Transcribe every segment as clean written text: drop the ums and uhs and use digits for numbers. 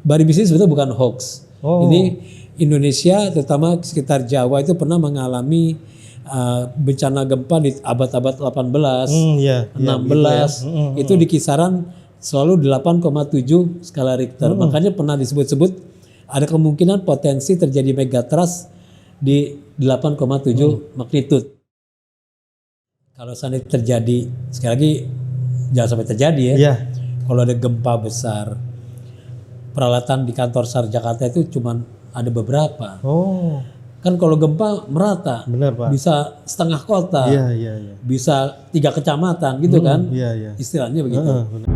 Baribis ini sebetulnya bukan hoax. Oh. Ini Indonesia terutama sekitar Jawa itu pernah mengalami bencana gempa di abad-abad 18, Iya, 16. Itu di kisaran selalu 8,7 skala Richter. Makanya pernah disebut-sebut ada kemungkinan potensi terjadi megatrust di 8,7 magnitude. Kalau seandainya terjadi, sekali lagi jangan sampai terjadi ya. Iya. Kalau ada gempa besar, peralatan di kantor SAR Jakarta itu cuma ada beberapa. Oh. Kan kalau gempa merata, Benar, Pak. bisa setengah kota, Iya. bisa 3 kecamatan gitu kan, Iya. istilahnya begitu. Benar.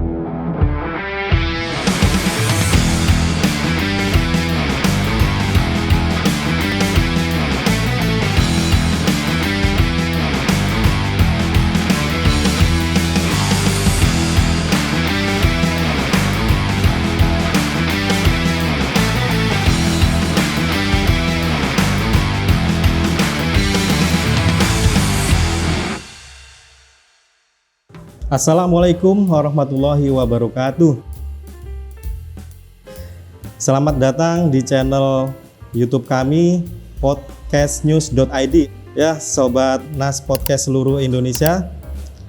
Assalamualaikum warahmatullahi wabarakatuh. Selamat datang di channel YouTube kami podcastnews.id. Ya, sobat Nas Podcast seluruh Indonesia.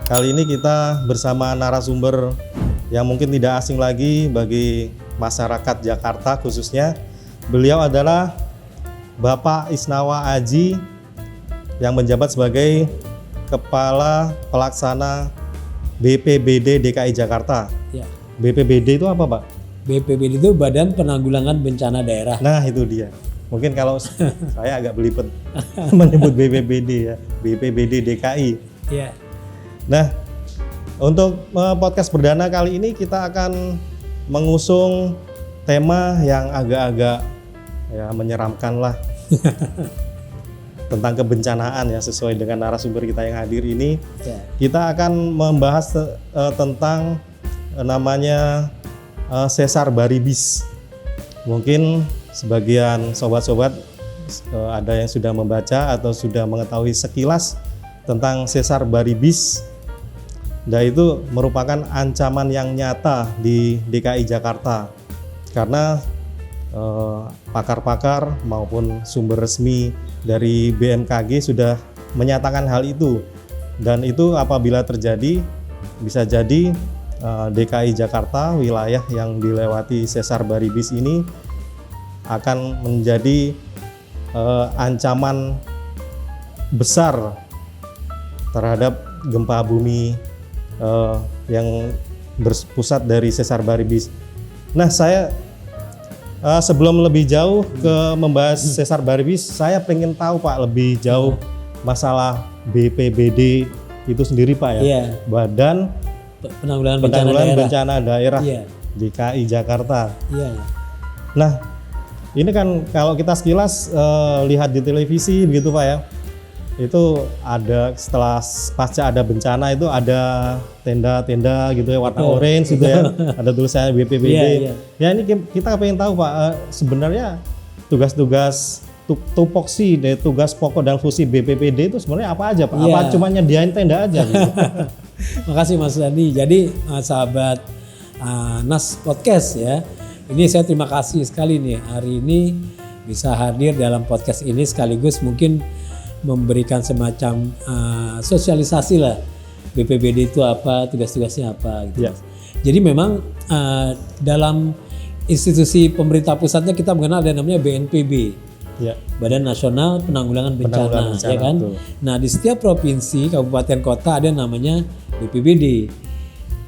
Kali ini kita bersama narasumber yang mungkin tidak asing lagi bagi masyarakat Jakarta khususnya. Beliau adalah Bapak Isnawa Aji yang menjabat sebagai Kepala Pelaksana BPBD DKI Jakarta. Ya. BPBD itu apa, Pak? BPBD itu Badan Penanggulangan Bencana Daerah. Nah, itu dia. Mungkin kalau saya agak belibet menyebut BPBD ya, BPBD DKI. Ya. Nah, untuk podcast perdana kali ini kita akan mengusung tema yang agak-agak ya menyeramkan lah. Tentang kebencanaan ya, sesuai dengan narasumber kita yang hadir ini. Ya. Kita akan membahas tentang namanya sesar baribis. Mungkin sebagian sobat-sobat ada yang sudah membaca atau sudah mengetahui sekilas tentang sesar baribis. Dan itu merupakan ancaman yang nyata di DKI Jakarta. Karena pakar-pakar maupun sumber resmi dari BMKG sudah menyatakan hal itu, dan itu apabila terjadi bisa jadi DKI Jakarta, wilayah yang dilewati sesar baribis ini akan menjadi ancaman besar terhadap gempa bumi yang berpusat dari sesar baribis. Nah, saya sebelum lebih jauh ke membahas sesar baribis, saya pengen tahu Pak lebih jauh masalah BPBD itu sendiri Pak ya. Iya. Badan Penanggulangan Bencana Daerah Iya. DKI Jakarta. Iya. Nah, ini kan kalau kita sekilas lihat di televisi begitu Pak ya. Itu ada setelah pasca ada bencana itu ada tenda-tenda gitu ya warna orange gitu ya. Ada tulisannya BPBD. Iya. Ya ini kita pengen tahu Pak, sebenarnya tugas-tugas tupoksi dari tugas pokok dan fungsi BPBD itu sebenarnya apa aja Pak? Iya. Apa cuma nyediain tenda aja gitu? Makasih Mas Dandi. Jadi sahabat Nas Podcast ya. Ini saya terima kasih sekali nih hari ini bisa hadir dalam podcast ini, sekaligus mungkin memberikan semacam sosialisasi lah BPBD itu apa, tugas-tugasnya apa gitu. Ya. Jadi memang dalam institusi pemerintah pusatnya kita mengenal ada namanya BNPB. Ya. Badan Nasional Penanggulangan Bencana, ya kan? betul. Nah, di setiap provinsi, kabupaten, kota ada namanya BPBD.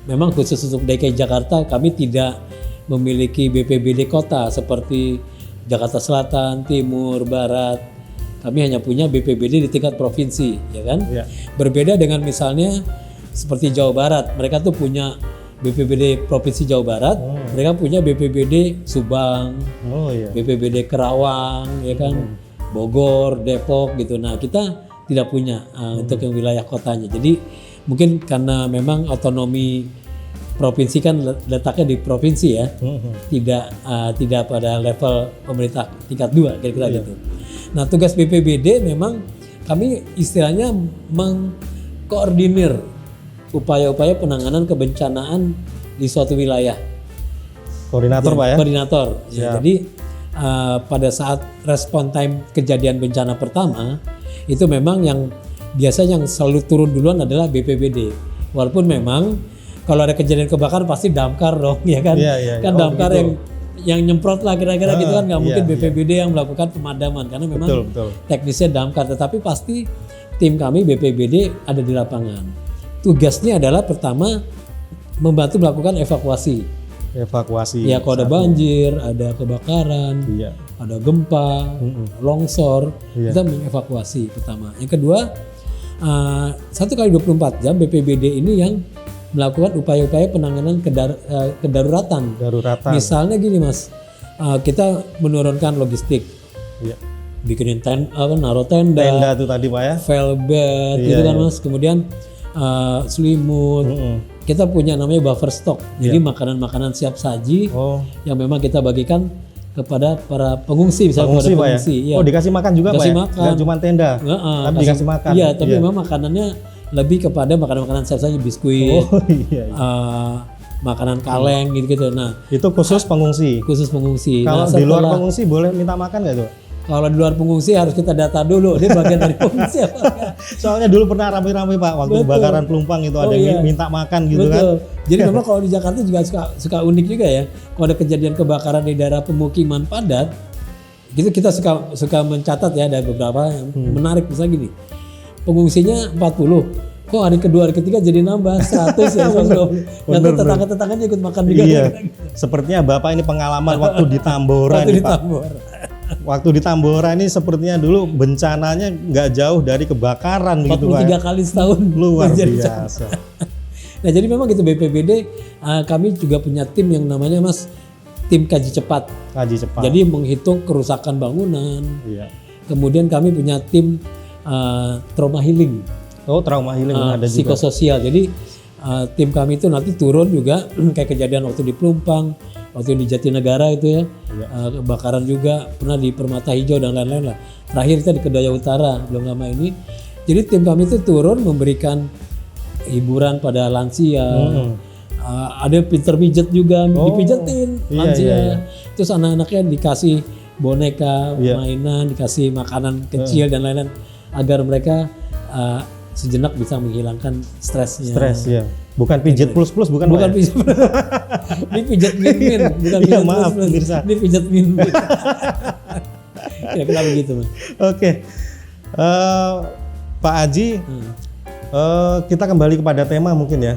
Memang khusus untuk DKI Jakarta kami tidak memiliki BPBD kota seperti Jakarta Selatan, Timur, Barat. Kami hanya punya BPBD di tingkat provinsi, ya kan? Ya. Berbeda dengan misalnya seperti Jawa Barat, mereka tuh punya BPBD Provinsi Jawa Barat, mereka punya BPBD Subang, Oh iya. BPBD Kerawang, ya kan, Bogor, Depok gitu. Nah, kita tidak punya untuk yang wilayah kotanya. Jadi mungkin karena memang otonomi provinsi kan letaknya di provinsi ya, tidak pada level pemerintah tingkat 2 kira-kira gitu. Nah, tugas BPBD memang kami istilahnya mengkoordinir upaya-upaya penanganan kebencanaan di suatu wilayah. Koordinator Pak ya? Koordinator. Ya, Siap. jadi pada saat respon time kejadian bencana pertama itu memang yang biasa yang selalu turun duluan adalah BPBD. Walaupun memang kalau ada kejadian kebakaran pasti damkar dong, ya kan? Iya. Kan Oh, damkar begitu. yang nyemprot lah kira-kira gitu kan, nggak mungkin iya. BPBD yang melakukan pemadaman karena memang Betul. teknisnya damkar. Tetapi pasti tim kami BPBD ada di lapangan. Tugasnya adalah pertama membantu melakukan evakuasi. Evakuasi. Ya kalau ada banjir, ada kebakaran, Iya. ada gempa, longsor, Iya. kita mengevakuasi pertama. Yang kedua, 1x24 jam BPBD ini yang melakukan upaya-upaya penanganan kedaruratan. Daruratan. Misalnya gini Mas, kita menurunkan logistik, Iya. bikinin naruh tenda, Tenda tuh tadi Pak ya? velbet, Iya, gitu kan iya. Mas. Kemudian selimut. Kita punya namanya buffer stock. Jadi makanan-makanan siap saji Oh, yang memang kita bagikan kepada para pengungsi, misalnya pengungsi kepada Pak ya? pengungsi. Iya. Oh, dikasih makan juga Pak Dikasih ya? makan. Nggak cuma tenda, tapi dikasih makan. Iya, tapi memang makanannya lebih kepada makanan-makanan siap saji, biskuit, Oh iya. makanan kaleng gitu-gitu. Nah, Itu khusus pengungsi. khusus pengungsi. Kalau Nah, di luar setelah- pengungsi boleh minta makan nggak tuh? Kalau di luar pengungsi harus kita data dulu, dia bagian dari pengungsi apa enggak. Soalnya dulu pernah rame-rame Pak waktu Betul. kebakaran Pelumpang itu ada Oh, yang iya. minta makan gitu kan. Betul. Jadi memang kalau di Jakarta juga suka unik juga ya. Kalau ada kejadian kebakaran di daerah pemukiman padat, gitu kita suka mencatat ya, ada beberapa yang menarik. Misalnya gini, pengungsinya 40, kok hari kedua hari ketiga jadi nambah 100 ya 120. Nanti Bener. tetangga-tetangganya ikut makan juga. Iya. Sepertinya Bapak ini pengalaman waktu di Tambora Waktu nih di Pak. Tambora. Waktu di Tambora ini sepertinya dulu bencananya nggak jauh dari kebakaran gitu Pak. 43 kali setahun. Luar terjadi biasa. Nah jadi memang gitu BPBD, kami juga punya tim yang namanya Mas, tim kaji cepat. Kaji cepat. Jadi menghitung kerusakan bangunan. Iya. Kemudian kami punya tim trauma healing, Oh, trauma healing ada juga. psikososial. Jadi tim kami itu nanti turun juga kayak kejadian waktu di Pelumpang, waktu di Jatinegara itu ya, kebakaran juga, pernah di Permata Hijau dan lain-lain lah. Terakhir kita di Kedaya Utara belum lama ini. Jadi tim kami itu turun memberikan hiburan pada lansia. Ada pinter pijet juga, dipijetin iya, lansia. iya. Terus anak-anaknya dikasih boneka, Iya. mainan, dikasih makanan kecil dan lain-lain agar mereka sejenak bisa menghilangkan stresnya. Stres ya. Bukan pijet plus bukan Bukan Pak ya? pijat. Ini pijat min-min, bukan Iya, pijat maaf, plus-plus. pemirsa. Ini pijat min-min. Ya kenapa begitu Mas? Oke. Pak Aji, kita kembali kepada tema mungkin ya.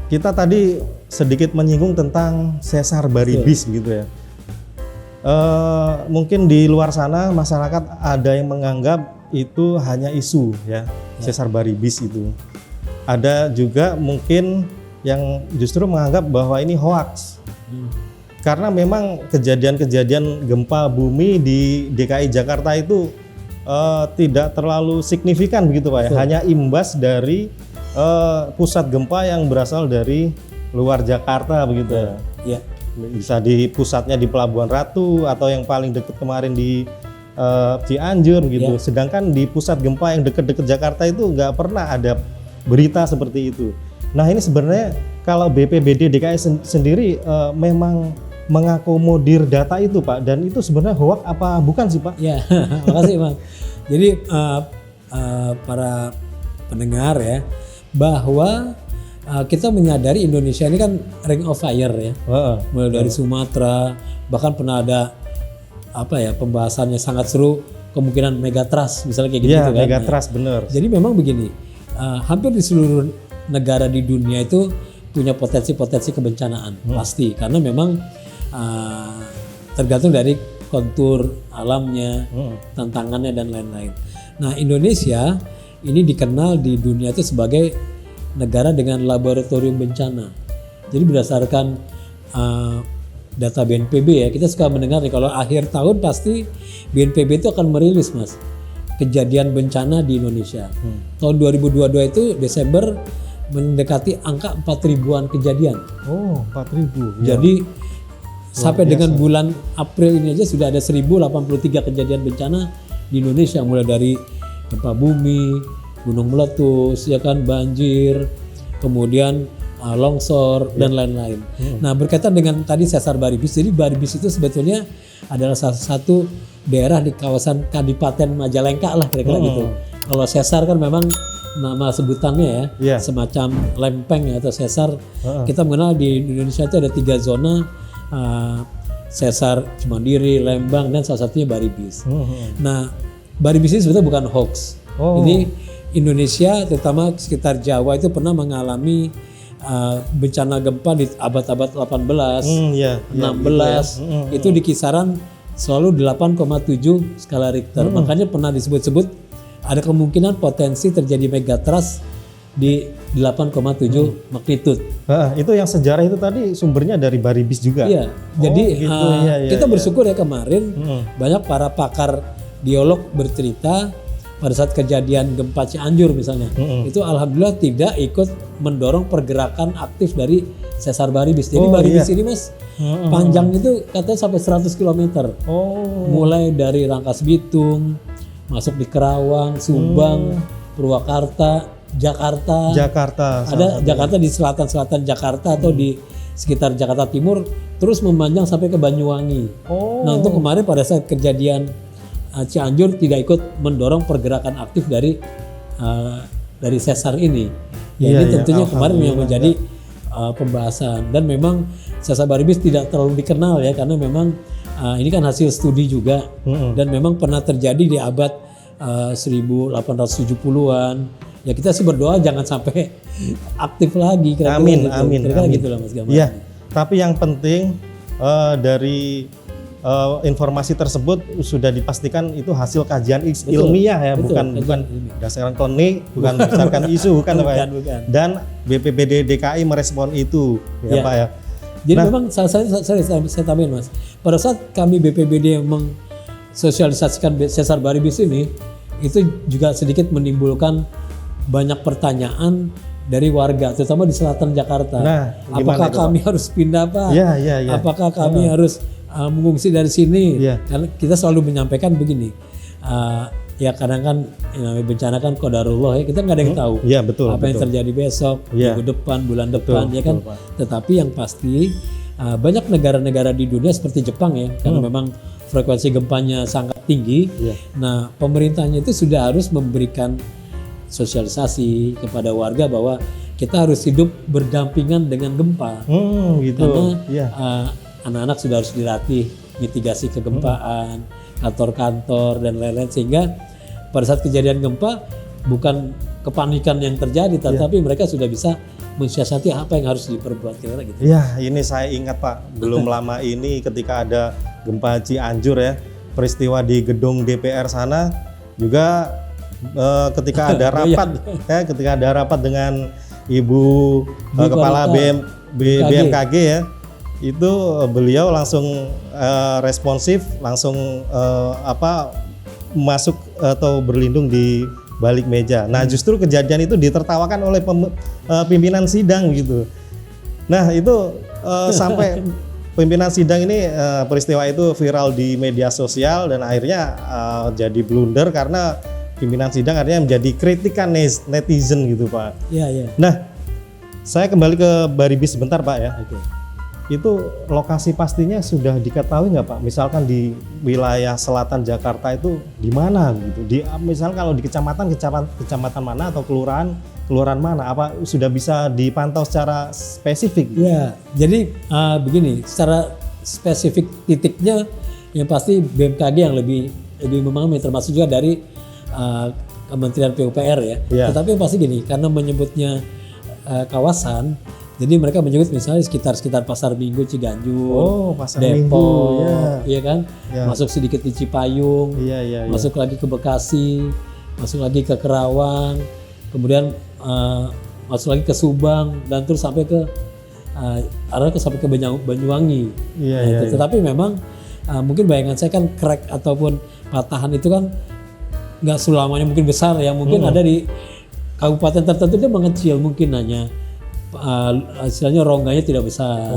Kita tadi sedikit menyinggung tentang sesar baribis gitu ya. Mungkin di luar sana masyarakat ada yang menganggap itu hanya isu ya, sesar baribis itu. Ada juga mungkin yang justru menganggap bahwa ini hoax. Karena memang kejadian-kejadian gempa bumi di DKI Jakarta itu tidak terlalu signifikan begitu Pak ya. Hanya imbas dari pusat gempa yang berasal dari luar Jakarta begitu ya. Ya. Bisa di pusatnya di Pelabuhan Ratu atau yang paling dekat kemarin di Cianjur gitu. Sedangkan di pusat gempa yang dekat-dekat Jakarta itu nggak pernah ada berita seperti itu. Nah ini sebenarnya kalau BPBD DKI sendiri memang mengakomodir data itu Pak, dan itu sebenarnya hoax apa bukan sih Pak? Ya, makasih Mas. Jadi para pendengar ya, bahwa kita menyadari Indonesia ini kan ring of fire ya. Mulai dari Sumatera, bahkan pernah ada pembahasannya sangat seru, kemungkinan megatrust misalnya kayak gitu Iya, kan. megatrust bener. Jadi memang begini, hampir di seluruh negara di dunia itu punya potensi-potensi kebencanaan pasti, karena memang tergantung dari kontur alamnya, tantangannya dan lain-lain. Nah Indonesia ini dikenal di dunia itu sebagai negara dengan laboratorium bencana. Jadi berdasarkan data BNPB ya, kita suka mendengar nih kalau akhir tahun pasti BNPB itu akan merilis Mas kejadian bencana di Indonesia. Tahun 2022 itu Desember mendekati angka 4.000-an kejadian. Oh, 4.000. Jadi sampai dengan bulan April ini aja sudah ada 1.083 kejadian bencana di Indonesia, mulai dari gempa bumi, gunung meletus, ya kan, banjir, kemudian longsor dan lain-lain. Nah, berkaitan dengan tadi sesar Baribis, jadi Baribis itu sebetulnya adalah salah satu daerah di kawasan Kadipaten Majalengka lah kira-kira gitu. Kalau sesar kan memang nama sebutannya ya, semacam lempeng ya, atau sesar. Kita mengenal di Indonesia itu ada 3 zona, sesar Cimandiri, Lembang, dan salah satunya Baribis. Nah, Baribis ini sebetulnya bukan hoax. Ini Indonesia, terutama sekitar Jawa itu pernah mengalami bencana gempa di abad-abad 18, 16, itu di kisaran selalu 8,7 skala Richter. Makanya pernah disebut-sebut ada kemungkinan potensi terjadi megatrust di 8,7 magnitude. Itu yang sejarah itu tadi sumbernya dari Baribis juga. Iya. Jadi gitu. Kita bersyukur ya kemarin banyak para pakar geolog bercerita pada saat kejadian gempa Cianjur misalnya, itu alhamdulillah tidak ikut mendorong pergerakan aktif dari sesar Baribis. Jadi Baribis ini Mas, panjang itu katanya sampai 100 km. Mulai dari Rangkas Bitung, masuk di Kerawang, Subang, Purwakarta, Jakarta. Ada Jakarta di selatan Jakarta atau di sekitar Jakarta Timur, terus memanjang sampai ke Banyuwangi. Nah, untuk kemarin pada saat kejadian Cianjur tidak ikut mendorong pergerakan aktif dari sesar ini. Ini tentunya kemarin yang menjadi pembahasan, dan memang sesar Baribis tidak terlalu dikenal ya, karena memang ini kan hasil studi juga, dan memang pernah terjadi di abad 1870-an. Ya kita sih berdoa jangan sampai aktif lagi. Amin. Gitu lah Mas Gamal. Iya. Tapi yang penting dari informasi tersebut sudah dipastikan itu hasil kajian ilmiah ya, bukan berdasarkan klinik, bukan berdasarkan isu, bukan. Dan BPBD DKI merespon itu ya Pak ya. Jadi memang saya tambahin Mas, pada saat kami BPBD yang mensosialisasikan sesar Baribis ini, itu juga sedikit menimbulkan banyak pertanyaan dari warga, terutama di selatan Jakarta. Apakah kami harus pindah Pak? Apakah kami harus mengungsi dari sini? Karena kita selalu menyampaikan begini, ya kadang kan bencana kan qadarullah ya, kita nggak ada yang tahu apa yang terjadi besok, minggu depan, bulan depan ya kan. Tetapi yang pasti banyak negara-negara di dunia seperti Jepang ya, karena memang frekuensi gempanya sangat tinggi. Nah, pemerintahnya itu sudah harus memberikan sosialisasi kepada warga bahwa kita harus hidup berdampingan dengan gempa. Karena anak-anak sudah harus dilatih mitigasi kegempaan, kantor-kantor dan lain-lain, sehingga pada saat kejadian gempa bukan kepanikan yang terjadi, tetapi mereka sudah bisa mensiasati apa yang harus diperbuat gitu. Ya, ini saya ingat Pak, belum lama ini ketika ada gempa Cianjur ya, peristiwa di gedung DPR sana juga ketika ada rapat ketika ada rapat dengan Ibu Kepala BMKG ya, itu beliau langsung responsif, langsung masuk atau berlindung di balik meja. Nah, justru kejadian itu ditertawakan oleh pimpinan sidang gitu. Nah, itu sampai pimpinan sidang ini peristiwa itu viral di media sosial, dan akhirnya jadi blunder karena pimpinan sidang artinya menjadi kritikan netizen gitu Pak. Nah, saya kembali ke Baribis sebentar Pak ya. Itu lokasi pastinya sudah diketahui nggak Pak? Misalkan di wilayah selatan Jakarta itu di mana gitu? Misalkan kalau di kecamatan mana atau kelurahan mana? Apa sudah bisa dipantau secara spesifik? Ya, jadi begini, secara spesifik titiknya yang pasti BMKG yang lebih memahami, termasuk juga dari Kementerian PUPR ya. Tetapi yang pasti gini, karena menyebutnya kawasan, jadi mereka menyebut misalnya sekitar Pasar Minggu Ciganjur, Depok, iya kan, masuk sedikit di Cipayung, masuk lagi ke Bekasi, masuk lagi ke Kerawang, kemudian masuk lagi ke Subang, dan terus sampai ke Banyuwangi. Tetapi memang mungkin bayangan saya kan crack ataupun patahan itu kan nggak selamanya mungkin besar ya, mungkin ada di kabupaten tertentu dia mengecil, mungkin hanya istilahnya rongganya tidak besar,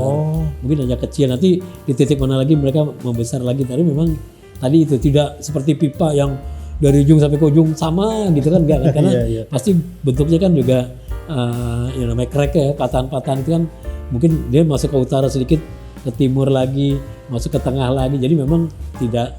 mungkin hanya kecil, nanti di titik mana lagi mereka membesar lagi. Tapi memang tadi itu tidak seperti pipa yang dari ujung sampai ke ujung sama gitu kan, enggak kan, karena pasti bentuknya kan juga yang namanya crack ya, patahan-patahan itu kan mungkin dia masuk ke utara sedikit, ke timur lagi, masuk ke tengah lagi. Jadi memang tidak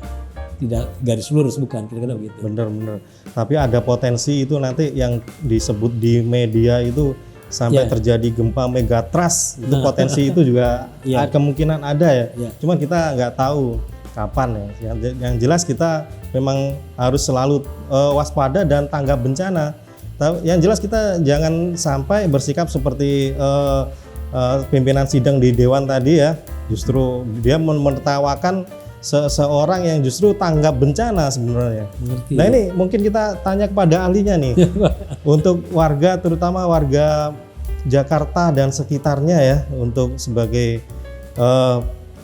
garis lurus, bukan, kira-kira begitu. Bener. Tapi ada potensi itu nanti yang disebut di media itu sampai terjadi gempa megatrust, itu potensi itu juga kemungkinan ada ya. Cuman kita nggak tahu kapan ya. Yang jelas kita memang harus selalu waspada dan tanggap bencana. Yang jelas kita jangan sampai bersikap seperti pimpinan sidang di Dewan tadi ya. Justru dia menertawakan seseorang yang justru tanggap bencana sebenarnya. Mengerti, nah ini mungkin kita tanya kepada ahlinya nih. Untuk warga, terutama warga Jakarta dan sekitarnya ya, untuk sebagai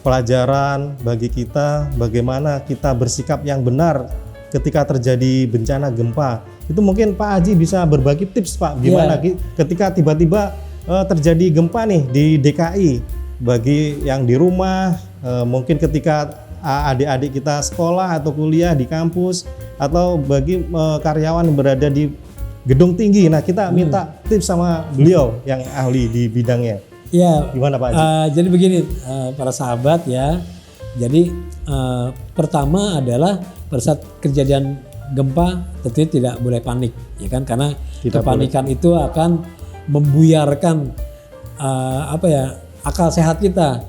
pelajaran bagi kita bagaimana kita bersikap yang benar ketika terjadi bencana gempa. Itu mungkin Pak Haji bisa berbagi tips Pak, gimana ketika tiba-tiba terjadi gempa nih di DKI, bagi yang di rumah, mungkin ketika adik-adik kita sekolah atau kuliah di kampus, atau bagi karyawan yang berada di gedung tinggi. Nah kita minta tips sama beliau yang ahli di bidangnya. Ya, gimana Pak Haji? Jadi begini para sahabat ya. Jadi pertama adalah pada saat kejadian gempa tentunya tidak boleh panik, ya kan? Karena kepanikan itu akan membuyarkan akal sehat kita.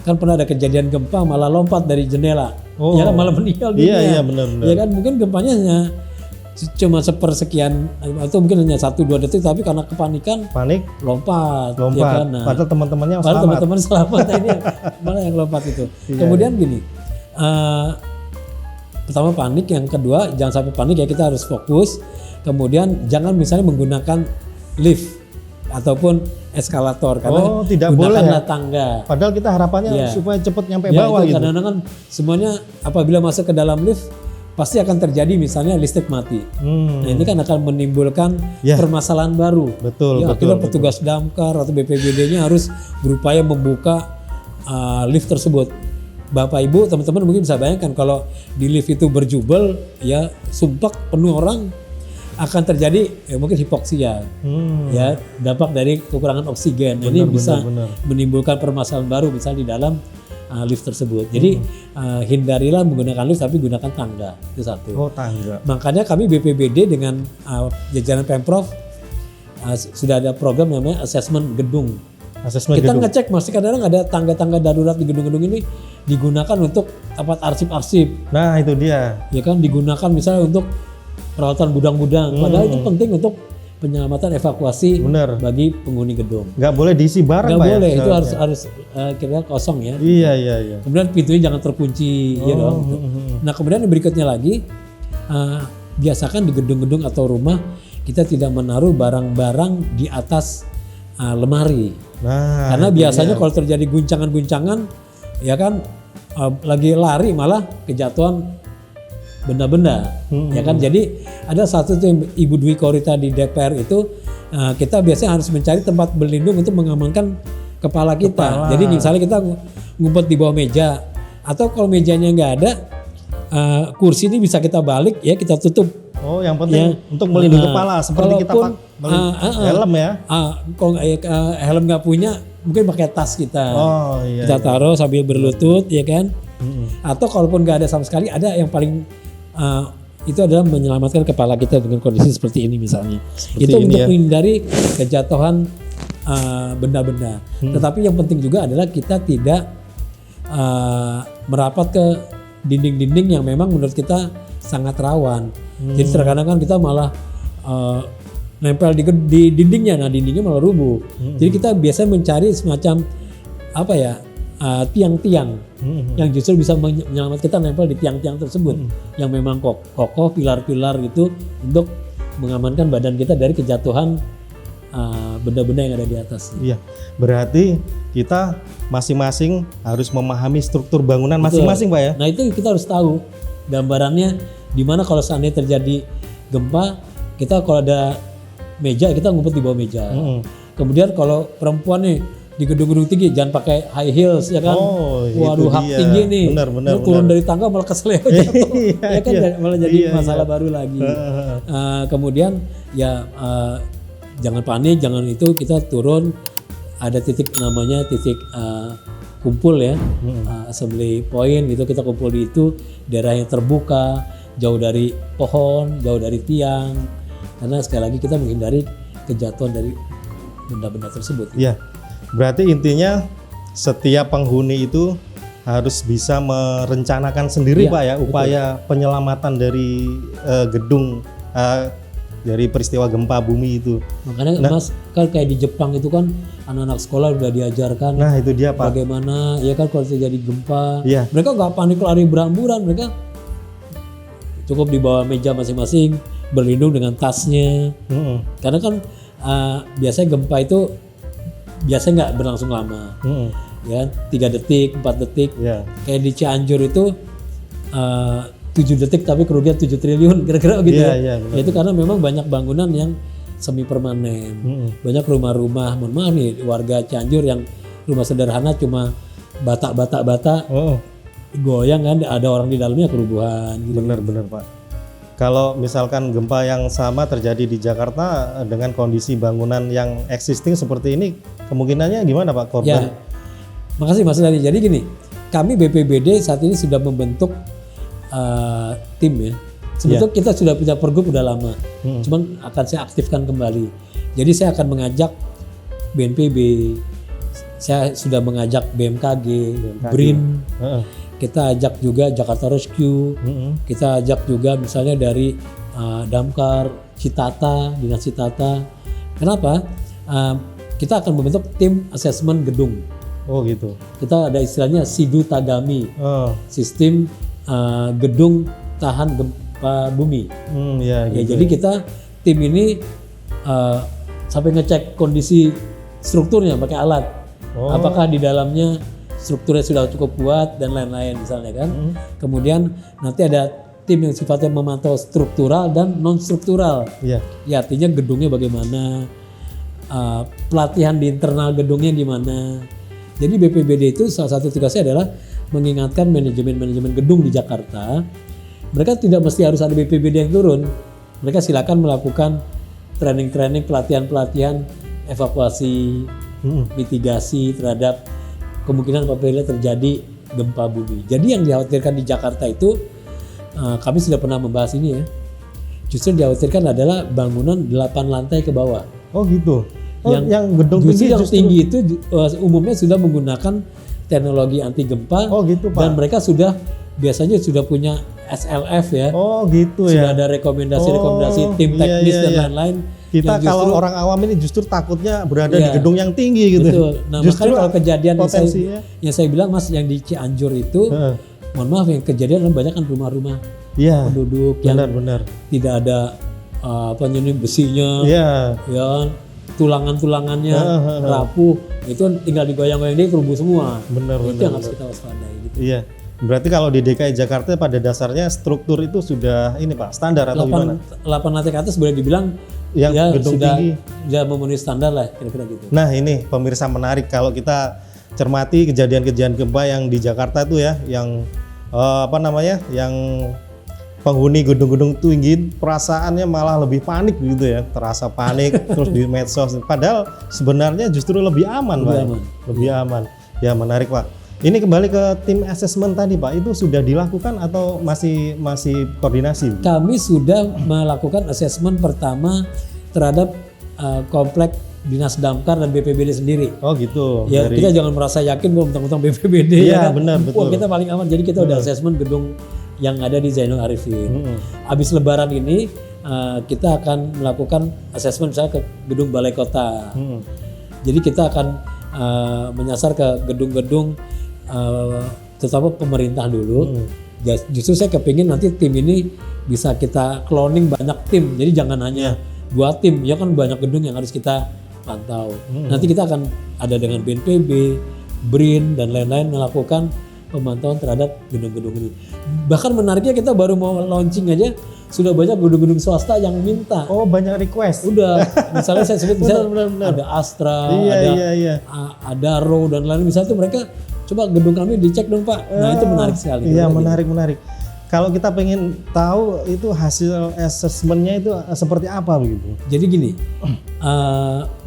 Kan pernah ada kejadian gempa malah lompat dari jendela, ya kan, malah meninggal dunia. Iya benar. Ya kan, mungkin gempanya hanya cuma sepersekian atau mungkin hanya 1-2 detik, tapi karena kepanikan lompat. Ya kan? Nah, padahal teman-temannya selamat. Teman-teman selamat, ini malah yang lompat itu. Kemudian gini, pertama panik, yang kedua jangan sampai panik ya, kita harus fokus. Kemudian jangan misalnya menggunakan lift ataupun eskalator, karena tidak boleh ya? Tangga. Padahal kita harapannya supaya cepat nyampe bawah gitu. Kadang-kadang kan semuanya apabila masuk ke dalam lift pasti akan terjadi misalnya listrik mati. Nah ini kan akan menimbulkan permasalahan baru. Betul. Akhirnya petugas damkar atau BPBD-nya harus berupaya membuka lift tersebut. Bapak Ibu, teman-teman mungkin bisa bayangkan kalau di lift itu berjubel ya, sumpek penuh orang, akan terjadi mungkin hipoksia, ya, dampak dari kekurangan oksigen. Ini bisa menimbulkan permasalahan baru misalnya di dalam lift tersebut. Jadi hindarilah menggunakan lift, tapi gunakan tangga, itu satu. Tangga. Makanya kami BPBD dengan jajaran Pemprov sudah ada program namanya asesmen gedung. Kita ngecek, masih kadang-kadang ada tangga-tangga darurat di gedung-gedung ini digunakan untuk tempat arsip-arsip. Nah itu dia. Ya kan, digunakan misalnya untuk perawatan gudang-gudang. Padahal itu penting untuk penyelamatan evakuasi bagi penghuni gedung. Nggak boleh diisi barang, Pak. Nggak boleh, itu harus kira-kira kosong ya. Iya. Kemudian pintunya jangan terkunci, ya dong. Nah kemudian yang berikutnya lagi, biasakan di gedung-gedung atau rumah kita tidak menaruh barang-barang di atas lemari. Nah, karena biasanya kalau terjadi guncangan-guncangan, ya kan, lagi lari malah kejatuhan benda-benda, ya kan. Jadi ada satu tuh Ibu Dwi Korita di DPR itu, kita biasanya harus mencari tempat berlindung untuk mengamankan kepala kita. Jadi misalnya kita ngumpet di bawah meja, atau kalau mejanya nggak ada, kursi ini bisa kita balik ya, kita tutup. Yang penting untuk melindungi kepala, seperti kita pakai helm ya. Kalau helm nggak punya, mungkin pakai tas kita. Kita taruh sambil berlutut, ya kan. Atau kalaupun nggak ada sama sekali, ada yang paling itu adalah menyelamatkan kepala kita dengan kondisi seperti ini misalnya. Itu untuk menghindari kejatuhan benda-benda. Tetapi yang penting juga adalah kita tidak merapat ke dinding-dinding yang memang menurut kita sangat rawan. Jadi terkadang kan kita malah nempel di dindingnya, nah dindingnya malah rubuh. Jadi kita biasanya mencari semacam tiang-tiang yang justru bisa menyelamatkan kita, nempel di tiang-tiang tersebut yang memang kokoh, pilar-pilar gitu, untuk mengamankan badan kita dari kejatuhan benda-benda yang ada di atas. Iya, berarti kita masing-masing harus memahami struktur bangunan masing-masing, Pak ya. Nah itu kita harus tahu gambarannya, di mana kalau seandainya terjadi gempa, kita kalau ada meja kita ngumpet di bawah meja. Kemudian kalau perempuan nih di gedung-gedung tinggi, jangan pakai high heels, ya kan. Waduh, hak tinggi nih. Benar. Turun dari tangga malah keseleo jatuh. Ya kan, malah jadi masalah baru lagi. Kemudian ya jangan panik, jangan itu, kita turun, ada titik namanya titik kumpul ya, assembly point gitu, kita kumpul di itu, daerah yang terbuka, jauh dari pohon, jauh dari tiang, karena sekali lagi kita menghindari kejatuhan dari benda-benda tersebut. Iya, berarti intinya setiap penghuni itu harus bisa merencanakan sendiri Iya, Pak ya, upaya penyelamatan dari gedung dari peristiwa gempa bumi itu. Makanya Mas, kan kayak di Jepang itu kan anak-anak sekolah udah diajarkan Nah itu dia Pak. bagaimana ya kan kalau terjadi gempa. Iya. Mereka nggak panik lari beramburan, mereka cukup di bawah meja masing-masing, berlindung dengan tasnya. Karena kan biasanya gempa itu biasanya nggak berlangsung lama, ya 3 detik, 4 detik. Ya. Kayak di Cianjur itu 7 detik tapi kerugian 7 triliun kira-kira gitu. Iya, ya. iya, benar. Itu karena memang banyak bangunan yang semi permanen. Banyak rumah-rumah, mohon maaf nih warga Cianjur yang rumah sederhana cuma bata goyang kan, ada orang di dalamnya kerubuhan gitu. Benar Pak. Kalau misalkan gempa yang sama terjadi di Jakarta dengan kondisi bangunan yang existing seperti ini, kemungkinannya gimana Pak korban? Ya, makasih Mas Dani. Jadi gini, kami BPBD saat ini sudah membentuk tim ya. Sebetulnya kita sudah punya pergub udah lama, cuman akan saya aktifkan kembali. Jadi saya akan mengajak BNPB, saya sudah mengajak BMKG, BRIN, kita ajak juga Jakarta Rescue, kita ajak juga misalnya dari Damkar, Citata, Dinas Citata. Kenapa? Kita akan membentuk tim asesmen gedung. Oh gitu. Kita ada istilahnya SIDU Tagami, sistem gedung tahan gempa bumi. Ya, Ya, gitu. jadi kita tim ini sampai ngecek kondisi strukturnya pakai alat. Apakah di dalamnya strukturnya sudah cukup kuat dan lain-lain misalnya kan. Kemudian nanti ada tim yang sifatnya memantau struktural dan non struktural. Iya. Ya artinya gedungnya bagaimana, pelatihan di internal gedungnya gimana. Jadi BPBD itu salah satu tugasnya adalah mengingatkan manajemen gedung di Jakarta. Mereka tidak mesti harus ada BPBD yang turun. Mereka silakan melakukan training-training, pelatihan-pelatihan, evakuasi, mitigasi terhadap kemungkinan apabila terjadi gempa bumi. Jadi yang dikhawatirkan di Jakarta itu, kami sudah pernah membahas ini ya. Justru dikhawatirkan adalah bangunan 8 lantai ke bawah. Oh gitu. Oh, yang gedung justru tinggi yang tinggi itu umumnya sudah menggunakan teknologi anti gempa. Oh gitu Pak. Dan mereka biasanya sudah punya SLF ya. Oh gitu Sudah ya. ada rekomendasi tim iya, teknis iya, dan iya. lain-lain. Kita yang kalau orang awam ini justru takutnya berada di Iya. gedung yang tinggi gitu. Betul. Nah, Justru makanya kalau kejadian potensinya. yang saya bilang Mas yang di Cianjur itu, mohon maaf yang kejadian banyak kan rumah-rumah Iya. penduduk yang Benar. tidak ada besinya, Iya. ya tulangan-tulangannya rapuh, itu tinggal digoyang-goyang dia kerubuh semua. Benar. Itu yang harus kita waspadai gitu. Iya. Berarti kalau di DKI Jakarta pada dasarnya struktur itu sudah ini Pak, standar atau gimana? 8 lantai ke atas boleh dibilang Yang ya gedung sudah tinggi. memenuhi standar lah kira-kira gitu. Nah ini pemirsa menarik kalau kita cermati kejadian-kejadian gempa yang di Jakarta itu ya, yang yang penghuni gedung-gedung tinggi perasaannya malah lebih panik gitu ya, terasa panik terus di medsos. Padahal sebenarnya justru lebih aman Pak. Lebih aman. Ya menarik Pak. Ini kembali ke tim asesmen tadi Pak, itu sudah dilakukan atau masih koordinasi? Kami sudah melakukan asesmen pertama terhadap komplek Dinas Damkar dan BPBD sendiri. Oh gitu. Ya kita jangan merasa yakin bahwa mentang-mentang BPBD Iya, ya kan? benar, betul. Wah, kita paling aman. Jadi kita udah asesmen gedung yang ada di Zainul Arifin. Habis Lebaran ini kita akan melakukan asesmen misalnya ke gedung Balai Kota. Jadi kita akan menyasar ke gedung-gedung terutama pemerintah dulu. Justru saya kepingin nanti tim ini bisa kita cloning banyak tim. Jadi jangan hanya 2 tim, ya kan banyak gedung yang harus kita pantau. Nanti kita akan ada dengan BNPB, BRIN dan lain-lain melakukan pemantauan terhadap gedung-gedung ini. Bahkan menariknya kita baru mau launching aja sudah banyak gedung-gedung swasta yang minta. Oh banyak request. Udah, misalnya saya sebut misalnya Benar. ada Astra, Iya. ada Row dan lain-lain. Misalnya tuh mereka coba gedung kami dicek dong Pak. Nah itu menarik sekali. Iya menarik. kalau kita pengen tahu itu hasil assessment-nya itu seperti apa begitu? Jadi gini,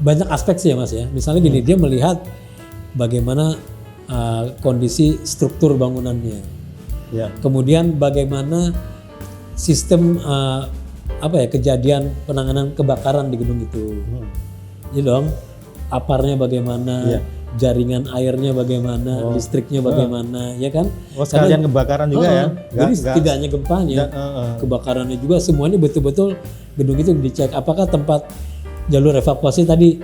banyak aspek sih ya Mas ya. Misalnya gini, dia melihat bagaimana kondisi struktur bangunannya. Ya. Kemudian bagaimana sistem kejadian penanganan kebakaran di gedung itu. Jadi dong, aparnya bagaimana, jaringan airnya bagaimana, listriknya bagaimana, ya kan? Oh, sekalian kebakaran juga ya? Jadi tidak hanya gempanya, kebakarannya juga semuanya betul-betul gedung itu dicek. Apakah tempat jalur evakuasi tadi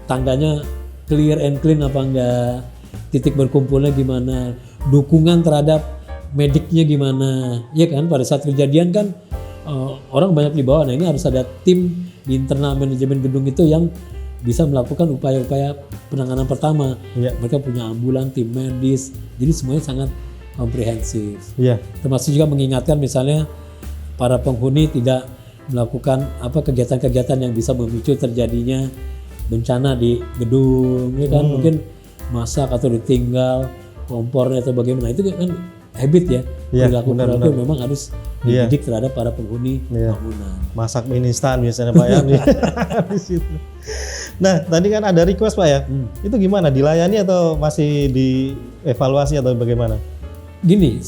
tangganya clear and clean apa enggak, titik berkumpulnya gimana, dukungan terhadap mediknya gimana, ya kan? Pada saat kejadian kan orang banyak di bawah. Nah ini harus ada tim di internal manajemen gedung itu yang bisa melakukan upaya-upaya penanganan pertama. Mereka punya ambulan, tim medis, jadi semuanya sangat komprehensif. Termasuk juga mengingatkan misalnya para penghuni tidak melakukan kegiatan-kegiatan yang bisa memicu terjadinya bencana di gedung, ya kan? Mungkin masak atau ditinggal kompornya atau bagaimana, itu kan habit ya, perilaku memang harus dididik terhadap para penghuni bangunan. Masak mie instan biasanya Pak ya. Di situ. Nah tadi kan ada request Pak ya, itu gimana, dilayani atau masih dievaluasi atau bagaimana? Gini,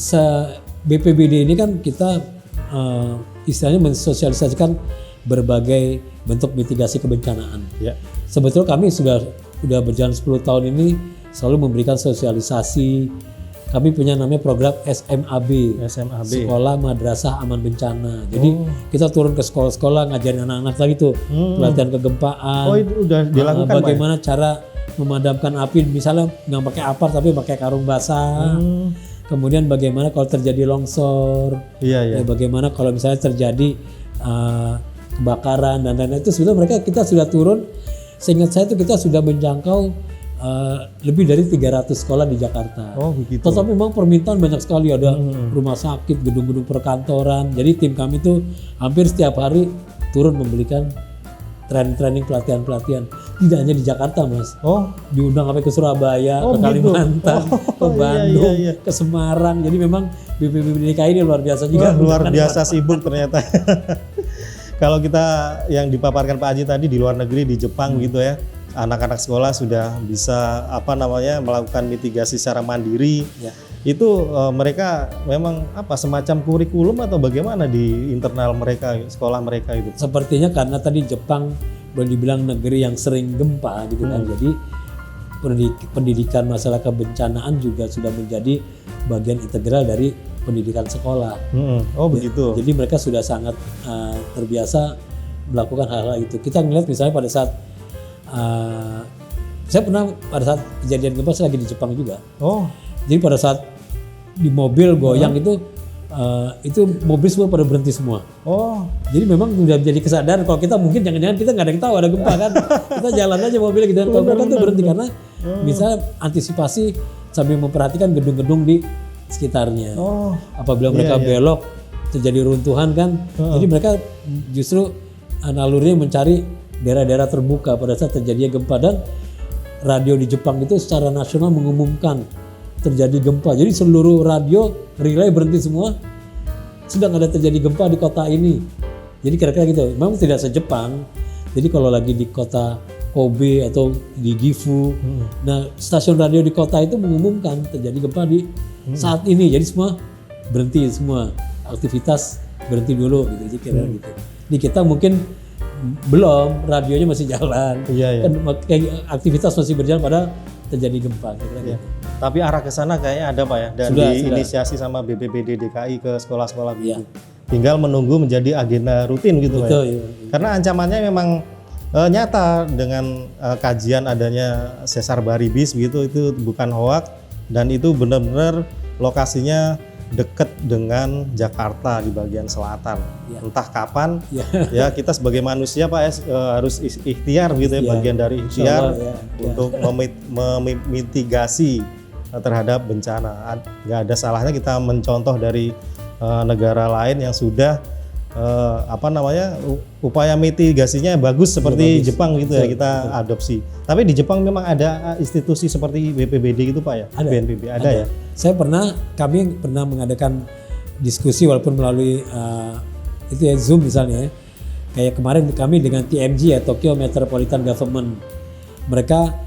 BPBD ini kan kita istilahnya mensosialisasikan berbagai bentuk mitigasi kebencanaan. Sebetulnya kami sudah berjalan 10 tahun ini selalu memberikan sosialisasi. Kami punya namanya program SMAB, Sekolah Madrasah Aman Bencana. Jadi kita turun ke sekolah-sekolah ngajarin anak-anak lagi tuh pelatihan kegempaan. Oh itu udah dilakukan bagaimana cara memadamkan api, misalnya nggak pakai apar tapi pakai karung basah. Kemudian bagaimana kalau terjadi longsor, bagaimana kalau misalnya terjadi kebakaran dan lain-lain. Itu sebenarnya kita sudah turun. Seingat saya itu kita sudah menjangkau lebih dari 300 sekolah di Jakarta. Oh begitu. Tetapi memang permintaan banyak sekali, ada rumah sakit, gedung-gedung perkantoran. Jadi tim kami tuh hampir setiap hari turun memberikan training pelatihan-pelatihan. Tidak hanya di Jakarta Mas. Diundang sampai ke Surabaya, ke Kalimantan, ke Bandung, ke Semarang. Jadi memang BPBD DKI ini luar biasa juga. Luar biasa sibuk ternyata. Kalau kita yang dipaparkan Pak Haji tadi di luar negeri, di Jepang gitu ya, anak-anak sekolah sudah bisa melakukan mitigasi secara mandiri. Itu mereka memang semacam kurikulum atau bagaimana di internal mereka, sekolah mereka itu? Sepertinya karena tadi Jepang boleh dibilang negeri yang sering gempa gitu kan. Jadi pendidikan masalah kebencanaan juga sudah menjadi bagian integral dari pendidikan sekolah. Begitu. Jadi mereka sudah sangat terbiasa melakukan hal-hal itu. Kita ngelihat misalnya pada saat saya pernah pada saat kejadian gempa saya lagi di Jepang juga. Jadi pada saat di mobil goyang itu mobil semua pada berhenti semua. Jadi memang sudah menjadi kesadaran kalau kita mungkin jangan-jangan kita nggak ada yang tahu ada gempa kan. Kita jalan aja mobil gitu. Kalau mereka tuh berhenti karena misalnya antisipasi sambil memperhatikan gedung-gedung di sekitarnya. Apabila mereka belok terjadi runtuhan kan. Jadi mereka justru nalurinya mencari daerah-daerah terbuka pada saat terjadinya gempa, dan radio di Jepang itu secara nasional mengumumkan terjadi gempa. Jadi seluruh radio relay berhenti semua, sedang ada terjadi gempa di kota ini. Jadi kira-kira gitu. Memang tidak se-Jepang. Jadi kalau lagi di kota Kobe atau di Gifu, nah stasiun radio di kota itu mengumumkan terjadi gempa di saat ini. Jadi semua berhenti, semua aktivitas berhenti dulu gitu. Jadi kira gitu. Di kita mungkin belum, radionya masih jalan, kan aktivitas masih berjalan pada terjadi gempa. Gitu. Tapi arah ke sana kayaknya ada Pak ya, dan diinisiasi sama BPBD DKI ke sekolah-sekolah gitu. Tinggal menunggu menjadi agenda rutin gitu Pak ya. Karena ancamannya memang nyata dengan kajian adanya sesar baribis begitu, itu bukan hoak, dan itu benar-benar lokasinya dekat dengan Jakarta di bagian selatan. Entah kapan ya kita sebagai manusia Pak harus ikhtiar gitu ya, bagian dari ikhtiar untuk memitigasi terhadap bencana. Nggak ada salahnya kita mencontoh dari negara lain yang sudah upaya mitigasinya bagus seperti Jepang gitu ya, kita adopsi. Tapi di Jepang memang ada institusi seperti BPBD gitu Pak ya? Ada. BNPB ada ya? Kami pernah mengadakan diskusi walaupun melalui itu ya Zoom misalnya ya. Kayak kemarin kami dengan TMG ya, Tokyo Metropolitan Government, mereka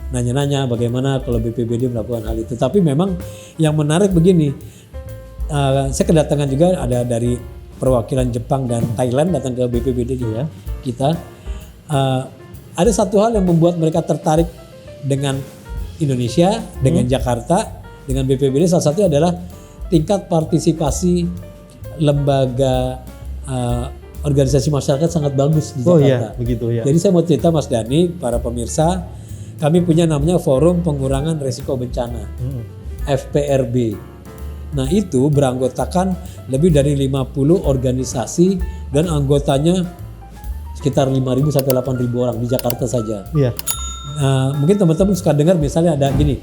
nanya-nanya bagaimana kalau BPBD melakukan hal itu. Tapi memang yang menarik begini, saya kedatangan juga ada dari perwakilan Jepang dan Thailand datang ke BPBD juga kita. Ada satu hal yang membuat mereka tertarik dengan Indonesia, dengan Jakarta, dengan BPBD, salah satunya adalah tingkat partisipasi lembaga organisasi masyarakat sangat bagus di Jakarta. Oh iya, begitu ya. Jadi saya mau cerita Mas Dhani, para pemirsa, kami punya namanya Forum Pengurangan Risiko Bencana, FPRB. Nah itu beranggotakan lebih dari 50 organisasi dan anggotanya sekitar 5.000 sampai 8.000 orang di Jakarta saja. Iya. Mungkin teman-teman suka dengar misalnya ada gini,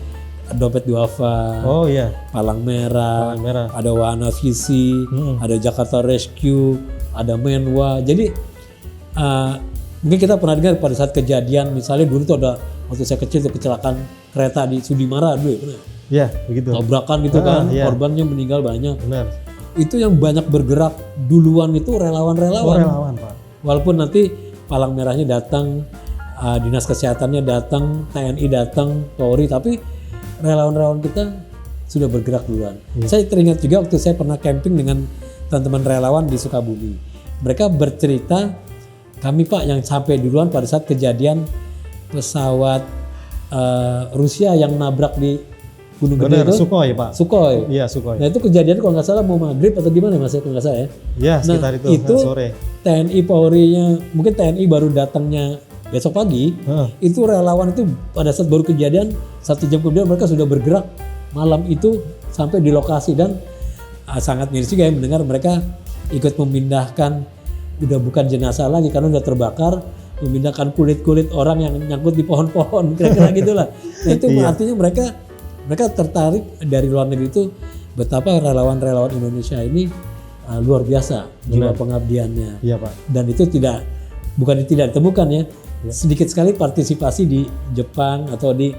Dompet Duafa, Oh iya. Palang Merah, Palang Merah. ada Wahana Visi, ada Jakarta Rescue, ada Menwa. Jadi mungkin kita pernah dengar pada saat kejadian, misalnya dulu tuh ada waktu saya kecil tuh kecelakaan kereta di Sudimara dulu ya, benar? Iya, begitu. Tabrakan gitu kan, iya. korbannya meninggal banyak. Benar. Itu yang banyak bergerak duluan itu relawan-relawan. Relawan, Pak. Walaupun nanti Palang Merahnya datang, Dinas Kesehatannya datang, TNI datang, Polri, tapi relawan-relawan kita sudah bergerak duluan. Saya teringat juga waktu saya pernah camping dengan teman-teman relawan di Sukabumi. Mereka bercerita, kami Pak yang sampai duluan pada saat kejadian pesawat Rusia yang nabrak di Gunung Gede Benar, itu. Sukhoi, Pak. Sukhoi. Iya, Sukhoi. Nah itu kejadian kalau nggak salah mau maghrib atau gimana Mas, kalau nggak salah ya. Iya, sekitar itu sore. TNI Polri-nya, mungkin TNI baru datangnya besok pagi, itu relawan itu pada saat baru kejadian 1 jam kemudian mereka sudah bergerak malam itu sampai di lokasi dan sangat miris juga ya mendengar mereka ikut memindahkan, udah bukan jenazah lagi karena udah terbakar, memindahkan kulit-kulit orang yang nyangkut di pohon-pohon, kira-kira gitulah. Nah itu artinya mereka tertarik dari luar negeri itu betapa relawan-relawan Indonesia ini luar biasa jiwa pengabdiannya. Iya, Pak. Dan itu bukan tidak ditemukan ya. Sedikit sekali partisipasi di Jepang atau di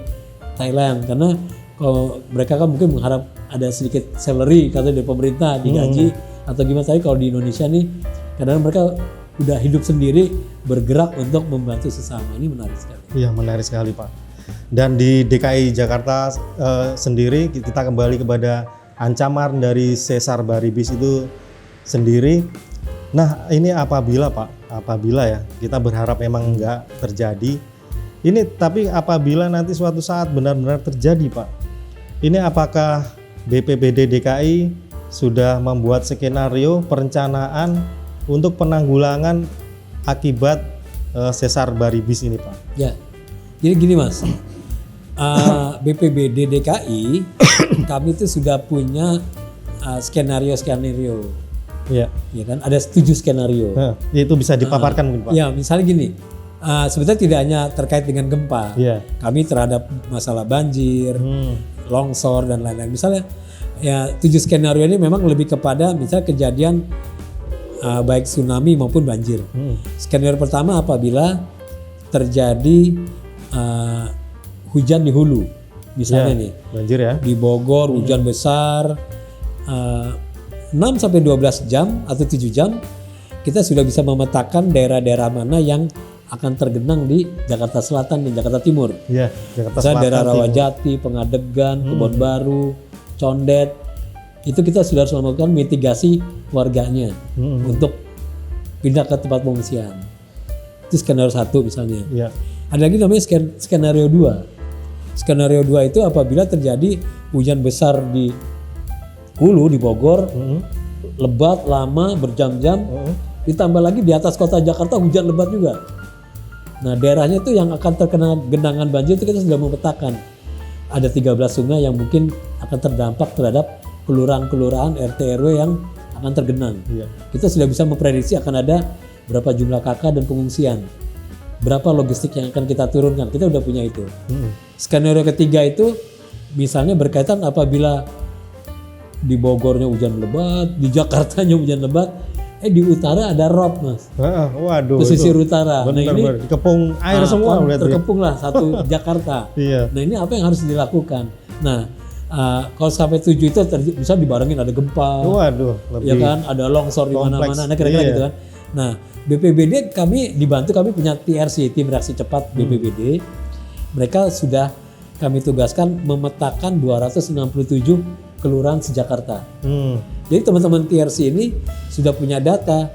Thailand karena kalau mereka kan mungkin mengharap ada sedikit salary kata dari pemerintah digaji atau gimana, tapi kalau di Indonesia nih kadang mereka udah hidup sendiri bergerak untuk membantu sesama. Ini menarik sekali. Iya, menarik sekali, Pak. Dan di DKI Jakarta sendiri kita kembali kepada ancaman dari sesar baribis itu sendiri. Nah ini apabila ya kita berharap memang enggak terjadi ini, tapi apabila nanti suatu saat benar-benar terjadi Pak, ini apakah BPBD DKI sudah membuat skenario perencanaan untuk penanggulangan akibat sesar baribis ini Pak? Ya, jadi gini Mas, BPBD DKI kami itu sudah punya skenario. Ya kan, ada 7 skenario. Itu bisa dipaparkan mungkin Pak? Ya, misalnya gini, sebetulnya tidak hanya terkait dengan gempa, kami terhadap masalah banjir, longsor dan lain-lain. Misalnya, ya 7 skenario ini memang lebih kepada misalnya kejadian baik tsunami maupun banjir. Skenario pertama apabila terjadi hujan di hulu, misalnya nih, banjir ya, di Bogor hujan besar. 6-12 jam atau 7 jam kita sudah bisa memetakan daerah-daerah mana yang akan tergenang di Jakarta Selatan dan Jakarta Timur. Iya, Jakarta Selatan. Daerah Timur. Rawajati, Pengadegan, Kebon Baru, Condet. Itu kita sudah harus melakukan mitigasi warganya untuk pindah ke tempat pengungsian. Itu skenario 1 misalnya. Iya. Ada lagi namanya skenario 2. Skenario 2 itu apabila terjadi hujan besar di hulu di Bogor, lebat lama berjam-jam, ditambah lagi di atas kota Jakarta hujan lebat juga. Nah daerahnya itu yang akan terkena genangan banjir itu kita sudah memetakan. Ada 13 sungai yang mungkin akan terdampak terhadap kelurahan-kelurahan RT RW yang akan tergenang. Kita sudah bisa memprediksi akan ada berapa jumlah KK dan pengungsian, berapa logistik yang akan kita turunkan. Kita udah punya itu. Skenario ketiga itu misalnya berkaitan apabila di Bogornya hujan lebat, di Jakartanya hujan lebat, di utara ada rob Mas. Waduh. Pesisir utara. Bener, nah ini dikepung air semua terkepung lah satu Jakarta. Iya. Nah ini apa yang harus dilakukan? Nah Kalau sampai 7 itu bisa dibarengin ada gempa, Waduh, ya lebih kan, ada longsor di kompleks. mana-mana, nah kira-kira Iya. gitu kan. Nah, BPBD kami punya TRC, tim reaksi cepat BPBD. Mereka sudah kami tugaskan memetakan 267 kelurahan se-Jakarta. Jadi teman-teman TRC ini sudah punya data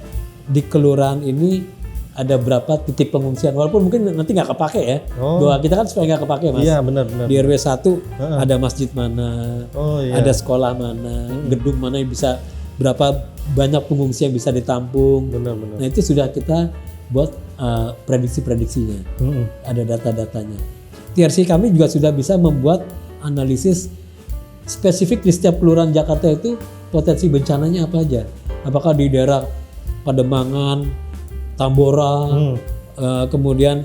di kelurahan ini ada berapa titik pengungsian, walaupun mungkin nanti nggak kepake ya. Doa kita kan supaya nggak kepake, Mas. Iya, benar-benar. Di RW 1 ada masjid mana, Oh iya. ada sekolah mana, gedung mana yang bisa, berapa banyak pengungsi yang bisa ditampung. Benar-benar. Nah itu sudah kita buat prediksi-prediksinya, ada data-datanya. TRC kami juga sudah bisa membuat analisis spesifik di setiap kelurahan Jakarta itu potensi bencananya apa aja. Apakah di daerah Pademangan, Tambora, kemudian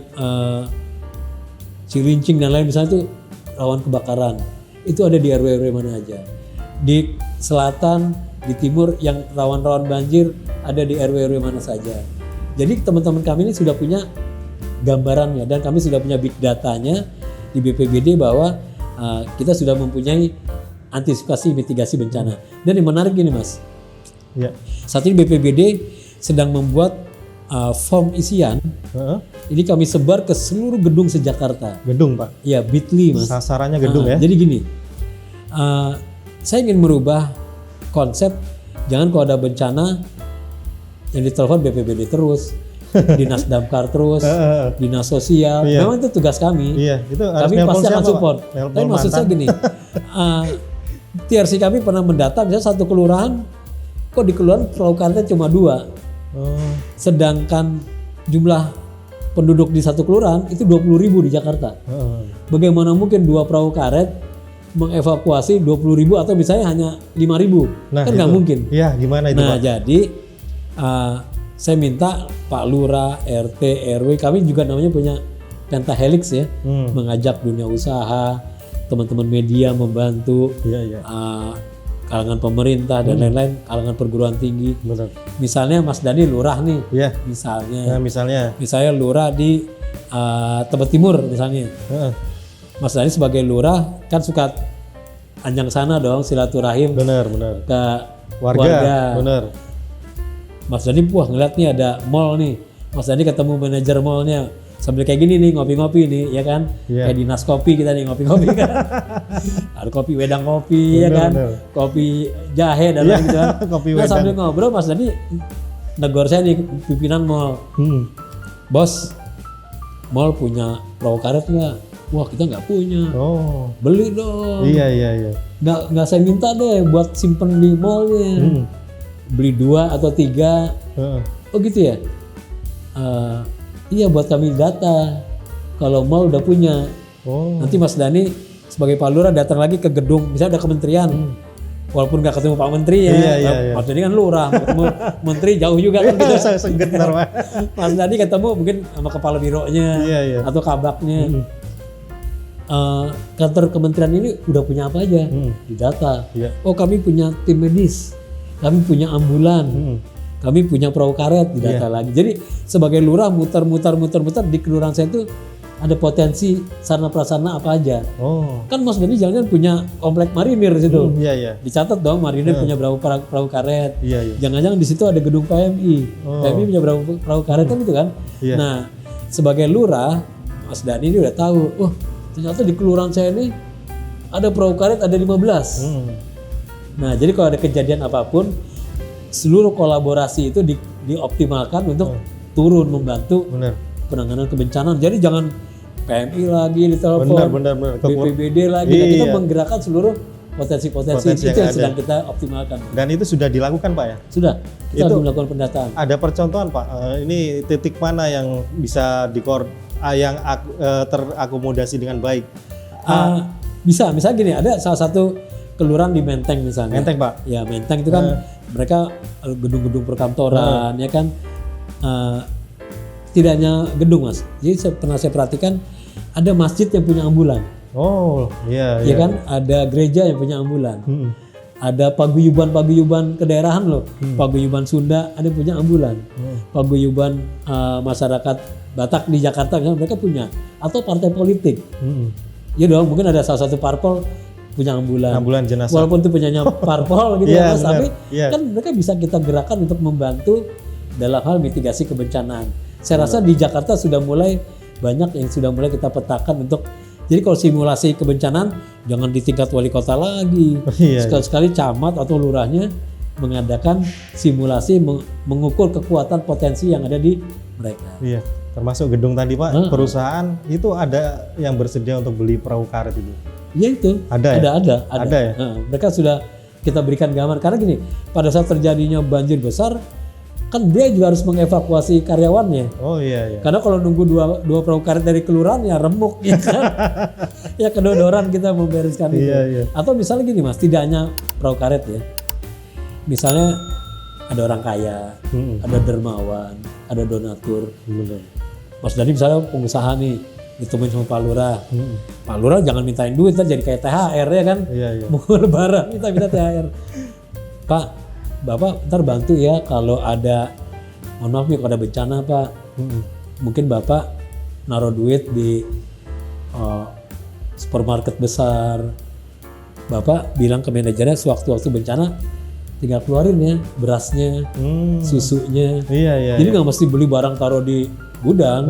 Cilincing dan lain misalnya itu rawan kebakaran. Itu ada di RW-RW mana aja. Di selatan, di timur yang rawan-rawan banjir ada di RW-RW mana saja. Jadi teman-teman kami ini sudah punya gambarannya dan kami sudah punya big datanya di BPBD bahwa kita sudah mempunyai antisipasi mitigasi bencana. Dan yang menarik gini Mas, Iya. saat ini BPBD sedang membuat form isian. Ini kami sebar ke seluruh gedung se-Jakarta. Gedung, Pak. Ya, Bitly Mas. Sasarannya gedung ya. Jadi gini, saya ingin merubah konsep, jangan kalau ada bencana yang ditelepon BPBD terus, Dinas Damkar terus, Dinas Sosial. Iya. Memang itu tugas kami. Iya, itu harus Kami nelpon pasti akan siapa, support. Pak? Nelpon Tapi maksud saya mantan. gini, TRC kami pernah mendata misalnya satu kelurahan, kok di kelurahan perahu karetnya cuma 2. Sedangkan jumlah penduduk di satu kelurahan itu 20.000 di Jakarta. Bagaimana mungkin 2 perahu karet mengevakuasi 20.000 atau misalnya hanya 5.000? Kan nggak itu. mungkin. Iya, gimana itu, Nah Pak? jadi saya minta Pak Lurah, RT, RW, kami juga namanya punya Pentahelix ya, mengajak dunia usaha, teman-teman media membantu, Iya. kalangan pemerintah dan lain-lain, kalangan perguruan tinggi. Benar. Misalnya Mas Dhani lurah nih, Iya. misalnya Nah, misalnya. lurah di Tebet Timur misalnya. Mas Dhani sebagai lurah kan suka anjang sana dong silaturahim Benar. ke Warga. Benar. Mas Dhani ngeliat nih ada mall nih. Mas Dhani ketemu manajer mallnya sambil kayak gini nih ngopi-ngopi nih ya kan. Iya. Kayak dinas kopi kita nih ngopi-ngopi kan. Ada kopi wedang kopi ya kan. bener. Kopi jahe dan Iya, lain gitu kan. kopi Nah, wedang. sambil ngobrol Mas Dhani negor saya nih pimpinan mall. Bos, mall punya perahu karet nggak? Wah kita nggak punya. Oh. Beli dong. Iya. Nggak saya minta deh buat simpen di mallnya. Beli 2 atau 3. Oh gitu ya? Iya buat kami data. Kalau mall udah punya. Oh. Nanti Mas Dhani sebagai Pak Lurah datang lagi ke gedung, misalnya ada kementerian. Walaupun nggak ketemu Pak Menteri ya. Iya. Mas Dhani kan lurah, ketemu menteri jauh juga kan gitu. Saya seget ntar, Pak. Mas Dhani ketemu mungkin sama kepala bironya Iya. atau kabaknya. Kantor kementerian ini udah punya apa aja di data. Iya. Oh kami punya tim medis, kami punya ambulan, kami punya perahu karet di data lagi. Jadi sebagai lurah muter-muter di kelurahan saya itu ada potensi sarana prasarana apa aja. Oh. Kan Mas Dhani jangan punya komplek marinir di situ. Iya. Dicatat dong marinir punya berapa perahu karet. Iya. Jangan-jangan di situ ada gedung PMI. PMI punya berapa perahu karet kan itu kan. Iya. Nah, sebagai lurah Mas Dhani ini udah tahu, oh ternyata di kelurahan saya ini ada perahu karet ada 15. Nah, jadi kalau ada kejadian apapun, seluruh kolaborasi itu dioptimalkan untuk turun membantu Benar. penanganan kebencanaan. Jadi jangan PMI lagi ditelepon, Benar. BPBD lagi. Nah, kita menggerakkan seluruh potensi-potensi Potensi itu yang yang sedang kita optimalkan. Dan itu sudah dilakukan, Pak ya? Sudah, kita Itu- melakukan pendataan. Ada percontohan, Pak. Ini titik mana yang bisa terakomodasi dengan baik? Bisa, misalnya gini, ada salah satu kelurahan di Menteng misalnya. Menteng, Pak. Ya Menteng itu kan mereka gedung-gedung perkantoran, ya kan. Tidak hanya gedung Mas. Jadi pernah saya perhatikan ada masjid yang punya ambulan, Oh, iya. ya kan. Ada gereja yang punya ambulan. Ada paguyuban kedaerahan loh, paguyuban Sunda ada yang punya ambulan. Paguyuban masyarakat Batak di Jakarta misalnya mereka punya, atau partai politik. Ya dong, mungkin ada salah satu parpol punya ambulan. Ambulan jenazah. Walaupun itu punyanya parpol gitu Iya, ya Mas, benar. tapi Iya. kan mereka bisa kita gerakan untuk membantu dalam hal mitigasi kebencanaan. Saya rasa di Jakarta sudah mulai banyak yang sudah mulai kita petakan untuk, jadi kalau simulasi kebencanaan jangan di tingkat wali kota lagi. Iya. Sekali-sekali camat atau lurahnya mengadakan simulasi mengukur kekuatan potensi yang ada di mereka. Iya, termasuk gedung tadi Pak, perusahaan itu ada yang bersedia untuk beli perahu karet itu. Iya itu. Ada ya? Ada. ya? Mereka sudah kita berikan gambar karena gini, pada saat terjadinya banjir besar kan dia juga harus mengevakuasi karyawannya. Oh iya. Karena kalau nunggu dua perahu karet dari kelurahan ya remuk ya kan. Ya kedodoran kita membereskan itu. Iya. Atau misalnya gini Mas, tidak hanya perahu karet ya. Misalnya ada orang kaya, ada dermawan, ada donatur. Benar. Mas Dhani misalnya pengusaha nih, ditemuin sama Pak Lurah. Pak Lurah jangan mintain duit, ntar jadi kayak THR ya kan. Iya. Mau lebaran minta THR. Pak, Bapak ntar bantu ya kalau ada, mohon maaf nih kalau ada bencana Pak. Mungkin Bapak naruh duit di supermarket besar. Bapak bilang ke manajernya sewaktu-waktu bencana tinggal keluarin ya berasnya, susunya. Iya. Jadi nggak mesti beli barang taruh di gudang.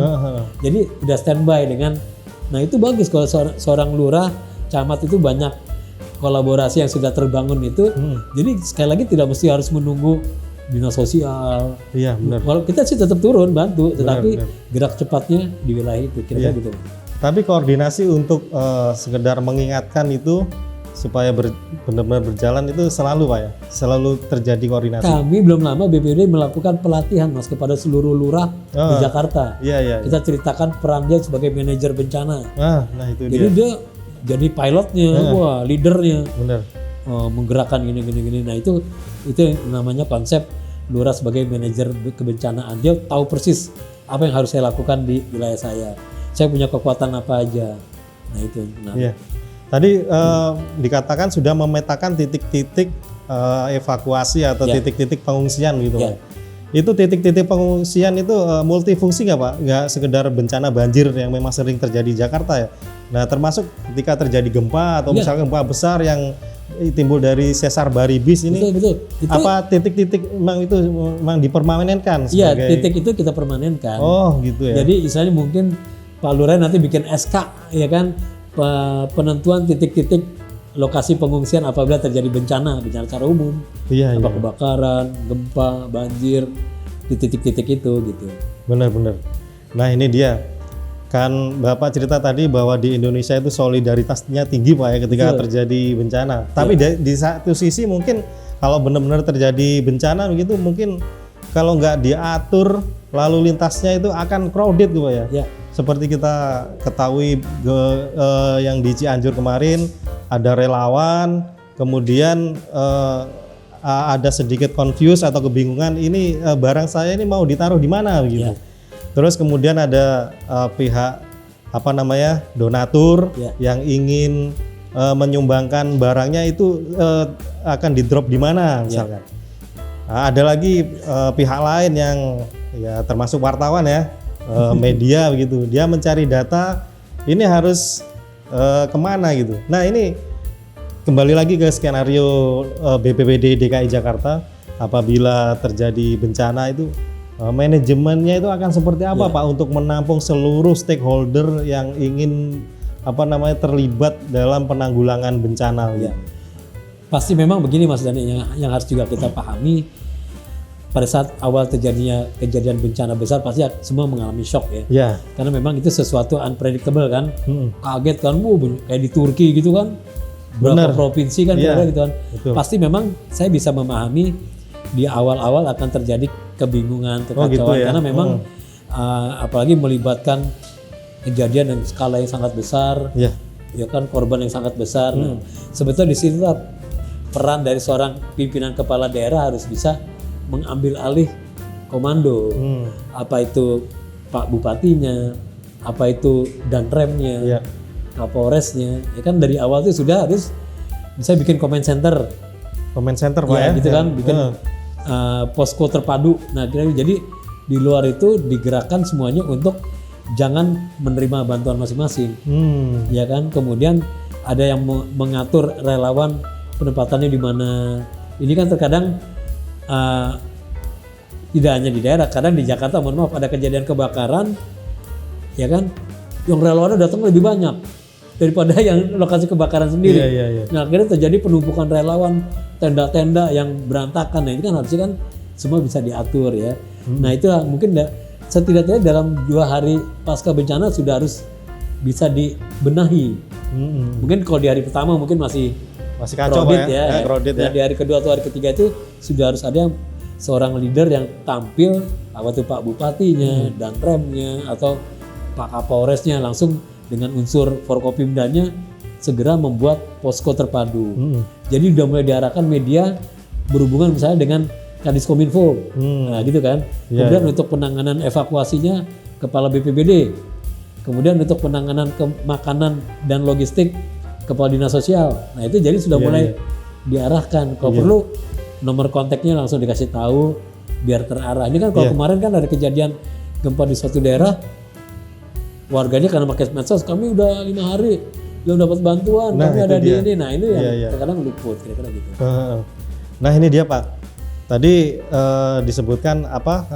Jadi udah standby dengan. Nah itu bagus kalau seorang lurah, camat itu banyak kolaborasi yang sudah terbangun itu. Jadi sekali lagi tidak mesti harus menunggu dinas sosial. Iya benar. Kalau kita sih tetap turun bantu, tetapi benar. gerak cepatnya di wilayah itu kira-kira gitu. Tapi koordinasi untuk sekedar mengingatkan itu supaya benar-benar berjalan itu selalu Pak ya, selalu terjadi koordinasi. Kami belum lama BPBD melakukan pelatihan Mas kepada seluruh lurah di Jakarta. Iya. Kita ceritakan peran dia sebagai manajer bencana. Nah itu Jadi dia jadi pilotnya, wah leadernya, benar. menggerakkan gini. Nah itu yang namanya konsep lurah sebagai manajer kebencanaan. Dia tahu persis apa yang harus saya lakukan di wilayah saya. Saya punya kekuatan apa aja. Nah itu. Iya. Tadi dikatakan sudah memetakan titik-titik evakuasi atau titik-titik pengungsian gitu Pak. Itu titik-titik pengungsian itu multifungsi nggak Pak? Nggak sekedar bencana banjir yang memang sering terjadi di Jakarta ya. Nah termasuk ketika terjadi gempa atau misalnya gempa besar yang timbul dari sesar baribis ini. Betul. Itu, apa titik-titik memang dipermanenkan? Iya, sebagai... titik itu kita permanenkan. Oh gitu ya. Jadi istilahnya mungkin Pak Lurah nanti bikin SK ya kan, penentuan titik-titik lokasi pengungsian apabila terjadi bencana secara umum. Iya. Kebakaran, gempa, banjir di titik-titik itu gitu. Benar. Nah ini dia. Kan Bapak cerita tadi bahwa di Indonesia itu solidaritasnya tinggi Pak ya ketika terjadi bencana. Tapi di satu sisi mungkin kalau benar-benar terjadi bencana begitu mungkin kalau nggak diatur lalu lintasnya itu akan crowded gitu Pak ya. Seperti kita ketahui yang di Cianjur kemarin ada relawan, kemudian ada sedikit confuse atau kebingungan ini barang saya ini mau ditaruh di mana begitu. Terus kemudian ada pihak donatur yang ingin menyumbangkan barangnya itu akan di drop di mana misalkan. Ada lagi pihak lain yang ya termasuk wartawan ya. Media begitu, dia mencari data ini harus kemana gitu. Nah ini kembali lagi ke skenario BPBD DKI Jakarta apabila terjadi bencana itu manajemennya itu akan seperti apa Pak untuk menampung seluruh stakeholder yang ingin terlibat dalam penanggulangan bencana gitu. Pasti memang begini Mas Dhani, yang harus juga kita pahami. Pada saat awal terjadinya kejadian bencana besar pasti semua mengalami shock ya. Karena memang itu sesuatu unpredictable kan. Kaget kan, kayak di Turki gitu kan. Berapa provinsi kan gitu kan. Betul. Pasti memang saya bisa memahami di awal-awal akan terjadi kebingungan, kekacauan karena memang apalagi melibatkan kejadian yang skala yang sangat besar. Ya kan, korban yang sangat besar. Nah, sebetulnya di situ peran dari seorang pimpinan kepala daerah harus bisa mengambil alih komando, apa itu Pak Bupatinya, apa itu Danremnya, Kapolresnya, ya kan dari awal itu sudah harus bisa bikin command center Pak ya, gitu kan, bikin posko terpadu. Nah jadi di luar itu digerakkan semuanya untuk jangan menerima bantuan masing-masing, ya kan. Kemudian ada yang mengatur relawan penempatannya di mana. Ini kan terkadang tidak hanya di daerah, kadang di Jakarta mohon maaf ada kejadian kebakaran, ya kan, yang relawannya datang lebih banyak daripada yang lokasi kebakaran sendiri. Iya. Nah akhirnya terjadi penumpukan relawan, tenda-tenda yang berantakan. Nah ini kan harusnya kan semua bisa diatur ya. Nah itulah mungkin setidaknya dalam 2 hari pasca bencana sudah harus bisa dibenahi. Mungkin kalau di hari pertama mungkin masih kacau kredit Pak ya. Kredit ya. Di hari kedua atau hari ketiga itu sudah harus ada seorang leader yang tampil, apa tuh Pak Bupatinya dan remnya atau Pak Kapolresnya langsung dengan unsur Forkopimdanya segera membuat posko terpadu. Jadi udah mulai diarahkan media berhubungan misalnya dengan Kadiskominfo, nah gitu kan. Kemudian untuk penanganan evakuasinya Kepala BPBD, kemudian untuk penanganan makanan dan logistik Kepala Dinas Sosial. Nah itu jadi sudah mulai diarahkan. Kalau perlu nomor kontaknya langsung dikasih tahu biar terarah. Ini kan kalau kemarin kan ada kejadian gempa di suatu daerah, warganya karena pakai medsos, kami udah 5 hari belum dapat bantuan, kami ada di ini. Nah ini yang terkadang luput kira-kira gitu. Nah ini dia Pak. Tadi disebutkan apa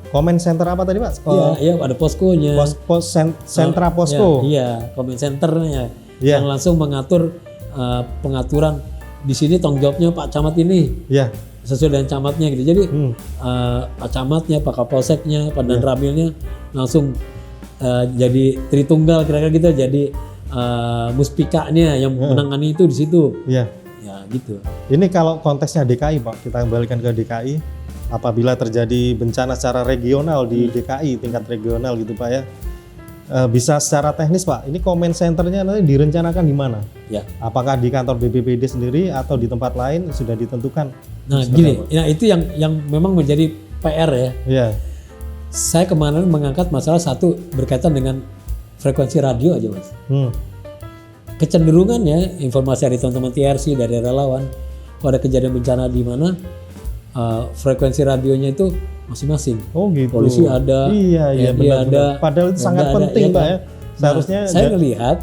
comment center apa tadi Pak? Iya ada poskonya. Sentra posko. Iya, comment centernya yang langsung mengatur pengaturan di sini tanggung jawabnya Pak Camat ini. Iya. Sesuai dengan camatnya gitu. Jadi Pak Camatnya, Pak Kapolseknya, Pak Danramilnya langsung jadi Tritunggal kira-kira gitu. Jadi muspikanya yang menangani itu di situ. Iya. Ya gitu. Ini kalau konteksnya DKI Pak, kita kembalikan ke DKI. Apabila terjadi bencana secara regional di DKI, tingkat regional gitu Pak ya, bisa secara teknis Pak, ini comment centernya nanti direncanakan di mana? Ya. Apakah di kantor BPBD sendiri atau di tempat lain sudah ditentukan? Nah gini, ya itu yang memang menjadi PR ya. Iya. Saya kemarin mengangkat masalah satu berkaitan dengan frekuensi radio aja Mas. Kecenderungannya informasi dari teman-teman TRC, dari relawan, kalau ada kejadian bencana di mana frekuensi radionya itu masing-masing. Oh gitu. Polisi ada, iya benar. Padahal itu sangat penting Pak ya. Seharusnya saya melihat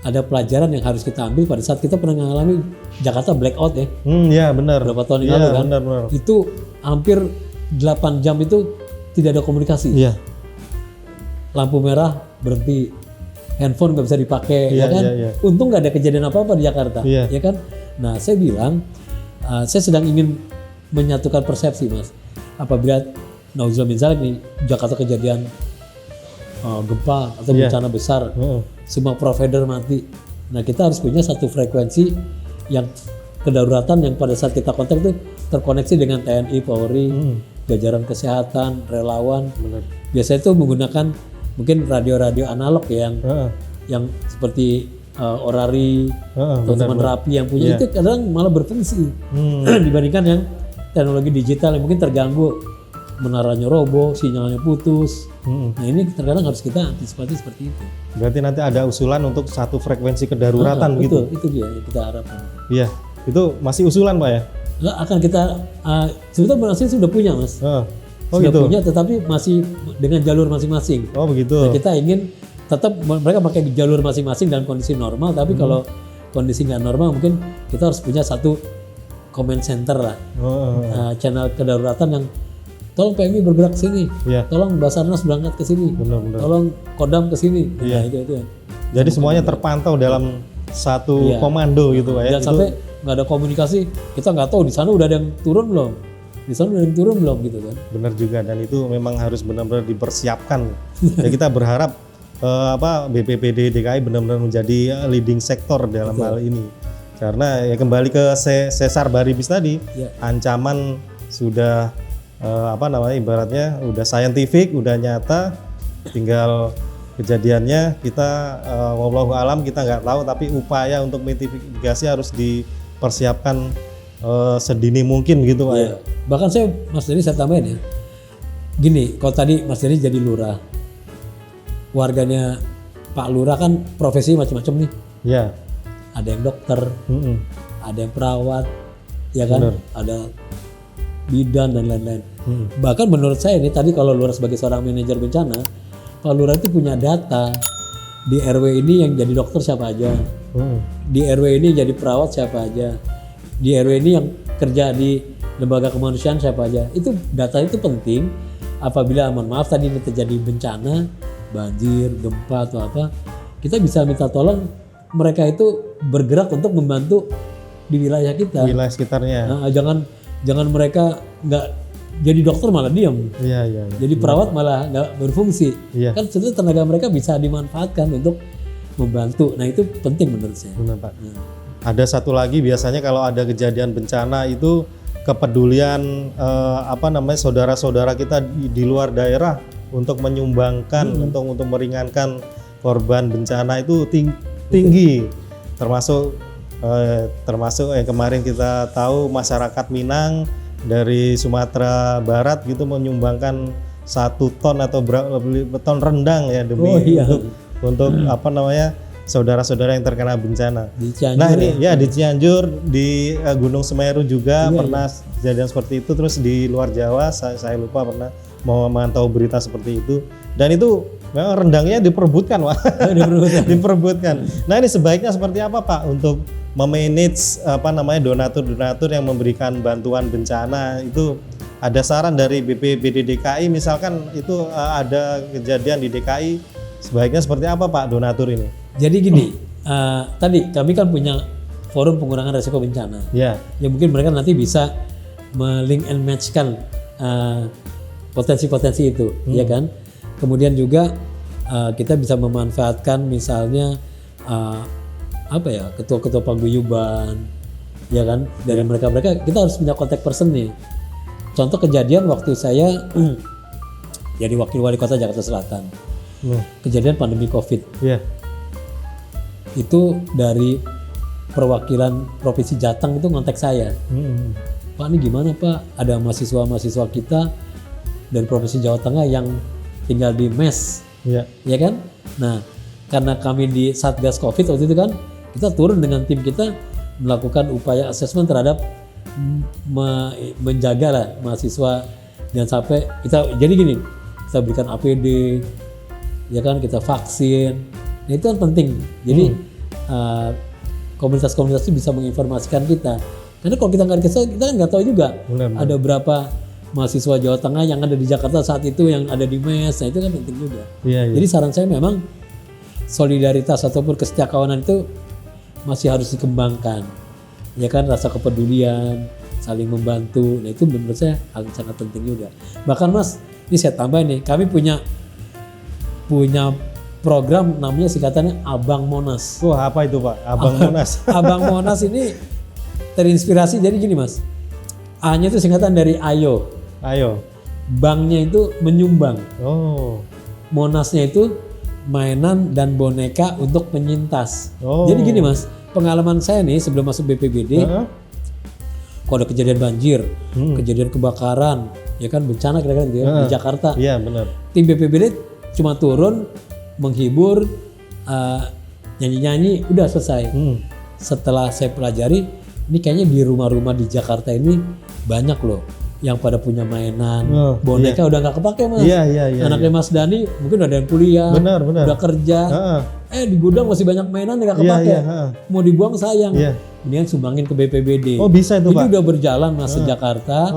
ada pelajaran yang harus kita ambil pada saat kita pernah mengalami Jakarta blackout ya. Iya benar. Berapa tahun yang lalu kan? Benar. Itu hampir 8 jam itu tidak ada komunikasi. Iya. Lampu merah berhenti, handphone nggak bisa dipakai, ya kan? Untung nggak ada kejadian apa-apa di Jakarta, ya kan? Nah, saya bilang, saya sedang ingin menyatukan persepsi, Mas. Apabila nauzubillah min dzalik nih Jakarta kejadian gempa atau bencana besar, semua provider mati. Nah, kita harus punya satu frekuensi yang kedaruratan yang pada saat kita kontak itu terkoneksi dengan TNI, Polri, jajaran kesehatan, relawan. Biasanya itu menggunakan mungkin radio-radio analog ya, yang seperti Orari, teman-teman Rapi yang punya itu kadang malah berfungsi dibandingkan yang teknologi digital yang mungkin terganggu, menaranya roboh, sinyalnya putus. Nah ini terkadang harus kita antisipasi seperti itu. Berarti nanti ada usulan untuk satu frekuensi kedaruratan gitu. Itu dia yang kita harapkan. Iya, itu masih usulan Pak ya? Nggak, akan kita sebetulnya Bang sudah punya Mas. Sudah gitu? Punya, tetapi masih dengan jalur masing-masing. Oh begitu. Nah, kita ingin tetap mereka pakai jalur masing-masing dalam kondisi normal, tapi kalau kondisi nggak normal mungkin kita harus punya satu comment center lah, channel kedaruratan yang tolong PMI bergerak ke sini, tolong Basarnas berangkat ke sini, tolong Kodam ke sini. Nah, itu. Jadi semuanya terpantau dalam satu komando gitu Pak ya. Jangan sampai nggak ada komunikasi, kita nggak tahu di sana udah ada yang turun belum. Di sana udah turun belum gitu kan? Benar juga, dan itu memang harus benar-benar dipersiapkan. Ya kita berharap BPBD DKI benar-benar menjadi leading sektor dalam hal ini. Karena ya kembali ke sesar baribis tadi, ancaman sudah ibaratnya udah saintifik, udah nyata, tinggal kejadiannya kita wallahu alam kita nggak tahu, tapi upaya untuk mitigasi harus dipersiapkan sedini mungkin gitu Pak. Bahkan Mas Denny saya tambahin ya, gini, kalau tadi Mas Denny jadi lurah, warganya Pak Lurah kan profesi macam-macam nih. Iya. Ada yang dokter, ada yang perawat, ya kan, ada bidan dan lain-lain. Bahkan menurut saya ini tadi kalau Lurah sebagai seorang manajer bencana, Pak Lurah itu punya data di RW ini yang jadi dokter siapa aja, di RW ini jadi perawat siapa aja, di RW ini yang kerja di lembaga kemanusiaan siapa aja. Itu data itu penting. Apabila mohon maaf tadi ini terjadi bencana, banjir, gempa atau apa, kita bisa minta tolong mereka itu bergerak untuk membantu di wilayah kita. Wilayah sekitarnya. Nah, jangan mereka nggak jadi dokter malah diam. Iya. Jadi perawat malah nggak berfungsi. Iya. Kan sebetulnya tenaga mereka bisa dimanfaatkan untuk membantu. Nah itu penting menurut saya. Benar, Pak. Ada satu lagi biasanya kalau ada kejadian bencana itu kepedulian saudara-saudara kita di luar daerah untuk menyumbangkan untuk meringankan korban bencana itu tinggi. Termasuk yang kemarin kita tahu masyarakat Minang dari Sumatera Barat gitu menyumbangkan 1 ton atau berapa ton rendang ya demi untuk saudara-saudara yang terkena bencana. Nah ini ya di Cianjur, di Gunung Semeru juga pernah kejadian seperti itu. Terus di luar Jawa saya lupa pernah mau memantau berita seperti itu. Dan itu memang rendangnya diperebutkan, Pak. Diperebutkan. Nah ini sebaiknya seperti apa, Pak, untuk memanage donatur-donatur yang memberikan bantuan bencana itu? Ada saran dari BPBD DKI misalkan itu ada kejadian di DKI, sebaiknya seperti apa, Pak, donatur ini? Jadi gini, tadi kami kan punya forum pengurangan resiko bencana. Ya mungkin mereka nanti bisa melink and match-kan potensi-potensi itu, ya kan? Kemudian juga kita bisa memanfaatkan misalnya ketua-ketua paguyuban, ya kan? Dari mereka kita harus punya kontak person nih. Contoh kejadian waktu saya jadi wakil wali kota Jakarta Selatan, kejadian pandemi COVID. Itu dari perwakilan Provinsi Jateng itu ngontak saya, Pak ini gimana Pak? Ada mahasiswa kita dari Provinsi Jawa Tengah yang tinggal di mes, ya kan? Nah, karena kami di Satgas COVID waktu itu kan, kita turun dengan tim kita melakukan upaya asesmen terhadap menjaga lah mahasiswa jangan sampai jadi gini, kita berikan APD, ya kan, kita vaksin. Nah, itu kan penting. Jadi komunitas-komunitas itu bisa menginformasikan kita. Karena kalau kita nggak dikasih, kita kan nggak tahu juga ada berapa mahasiswa Jawa Tengah yang ada di Jakarta saat itu yang ada di mes. Nah itu kan penting juga. Jadi saran saya memang solidaritas ataupun kesetiakawanan itu masih harus dikembangkan. Ya kan, rasa kepedulian, saling membantu. Nah itu menurut saya hal yang sangat penting juga. Bahkan Mas, ini saya tambah nih, kami punya program namanya singkatannya Abang Monas. Wah, apa itu Pak? Abang Monas. Abang Monas ini terinspirasi jadi gini Mas. A-nya itu singkatan dari Ayo. Bangnya itu menyumbang. Monasnya itu mainan dan boneka untuk penyintas. Jadi gini Mas, pengalaman saya nih sebelum masuk BPBD, kalau ada kejadian banjir, kejadian kebakaran, ya kan bencana kira-kira gitu di Jakarta. Iya benar. Tim BPBD cuma turun, menghibur, nyanyi-nyanyi, udah selesai. Setelah saya pelajari, ini kayaknya di rumah-rumah di Jakarta ini banyak loh yang pada punya mainan, boneka udah nggak kepake Mas. Anaknya Mas Dani mungkin ada yang kuliah, udah kerja, di gudang masih banyak mainan yang nggak kepake, mau dibuang sayang. Mendingan sumbangin ke BPBD. Bisa itu Pak. Ini udah berjalan Mas se Jakarta.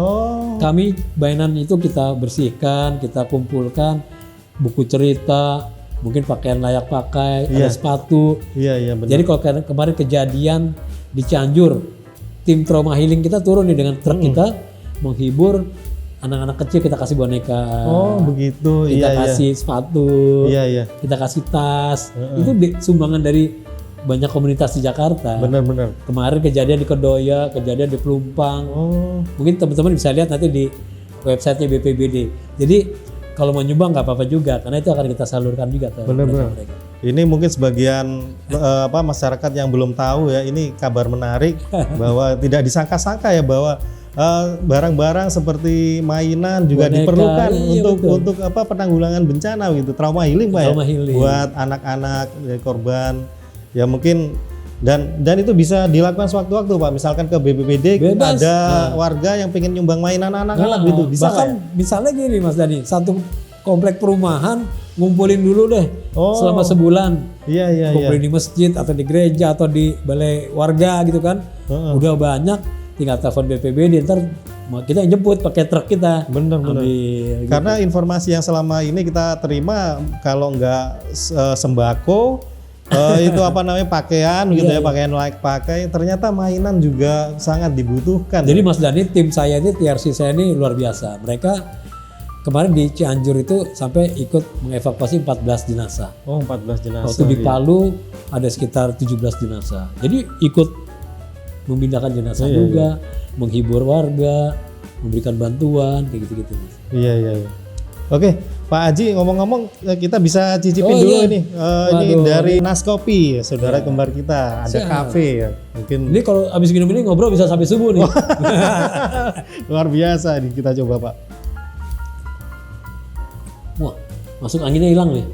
Kami mainan itu kita bersihkan, kita kumpulkan, buku cerita, mungkin pakaian layak pakai, ada sepatu. Benar. Jadi kalau kemarin kejadian di Cianjur, tim trauma healing kita turun nih dengan truk kita menghibur anak-anak kecil, kita kasih boneka. Begitu. Kita kasih sepatu. Kita kasih tas. Itu sumbangan dari banyak komunitas di Jakarta. Benar. Kemarin kejadian di Kedoya, kejadian di Pelumpang. Mungkin teman-teman bisa lihat nanti di websitenya BPBD. Jadi kalau mau nyumbang nggak apa-apa juga, karena itu akan kita salurkan juga ke mereka. Ini mungkin sebagian masyarakat yang belum tahu ya, ini kabar menarik bahwa tidak disangka-sangka ya bahwa barang-barang seperti mainan juga boneka, diperlukan untuk penanggulangan bencana gitu, trauma healing Pak ya, buat anak-anak korban ya mungkin. Dan itu bisa dilakukan sewaktu-waktu Pak. Misalkan ke BPBD ada warga yang pengen nyumbang mainan anak-anak gitu, bisa bahkan misalnya gini Mas Dani, satu komplek perumahan ngumpulin dulu deh selama sebulan. Iya. Kumpulin di masjid atau di gereja atau di balai warga gitu kan. Udah banyak, tinggal telepon BPBD, ntar kita yang jemput pakai truk kita. Bener. Ambil, Karena informasi yang selama ini kita terima, kalau nggak sembako, itu apa namanya, pakaian gitu ya, pakaian layak pakai, ternyata mainan juga sangat dibutuhkan. Jadi Mas Dhani, tim saya ini, TRC saya ini luar biasa. Mereka kemarin di Cianjur itu sampai ikut mengevakuasi 14 jenazah. Oh, 14 jenazah. Waktu di Palu ada sekitar 17 jenazah. Jadi ikut memindahkan jenazah juga, menghibur warga, memberikan bantuan, kayak gitu-gitu. Iya. Oke, Pak Haji, ngomong-ngomong, kita bisa cicipin dulu ini. Ini dari Nas Kopi, saudara kembar kita. Ada kafe ya. Mungkin Ini kalau habis minum ini ngobrol bisa sampai subuh nih. luar biasa nih, kita coba Pak. Wah, masuk anginnya hilang nih.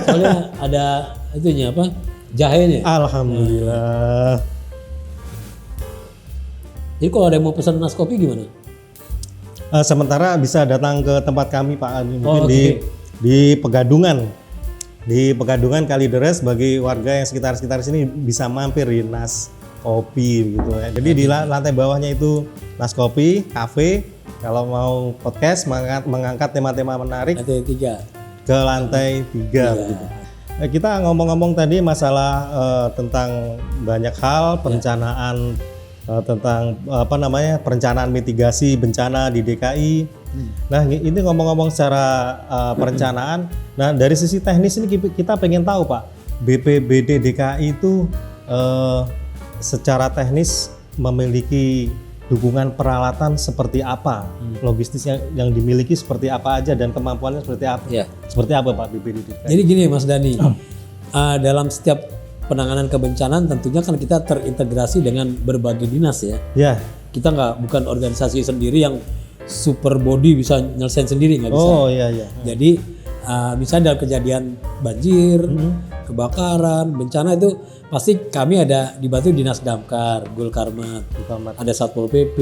Soalnya ada itunya apa? Jahenya. Alhamdulillah. Jadi kalau ada yang mau pesan Nas Kopi gimana? Sementara bisa datang ke tempat kami Pak Haji, mungkin oke. di Pegadungan. Di Pegadungan Kalideres, bagi warga yang sekitar sini bisa mampir di Nas Kopi gitu ya. Jadi di lantai bawahnya itu Nas Kopi, kafe. Kalau mau podcast, mengangkat tema-tema menarik, Lantai 3. ke lantai 3 begitu. Kita ngomong-ngomong tadi masalah tentang banyak hal, perencanaan tentang apa namanya, perencanaan mitigasi bencana di DKI. Nah, ini ngomong-ngomong secara perencanaan. Nah, dari sisi teknis ini kita pengen tahu Pak, BPBD DKI itu secara teknis memiliki dukungan peralatan seperti apa, logistis yang dimiliki seperti apa aja, dan kemampuannya seperti apa? Ya. Seperti apa Pak BPBD DKI? Jadi gini Mas Dhani, dalam setiap penanganan kebencanaan tentunya kan kita terintegrasi dengan berbagai dinas ya. Ya. Kita bukan organisasi sendiri yang super body bisa nyelesain sendiri, nggak bisa. Oh iya. Jadi misalnya dalam kejadian banjir, kebakaran, bencana itu pasti kami ada dibantu Dinas Damkar, Gulkarmat, ada Satpol PP,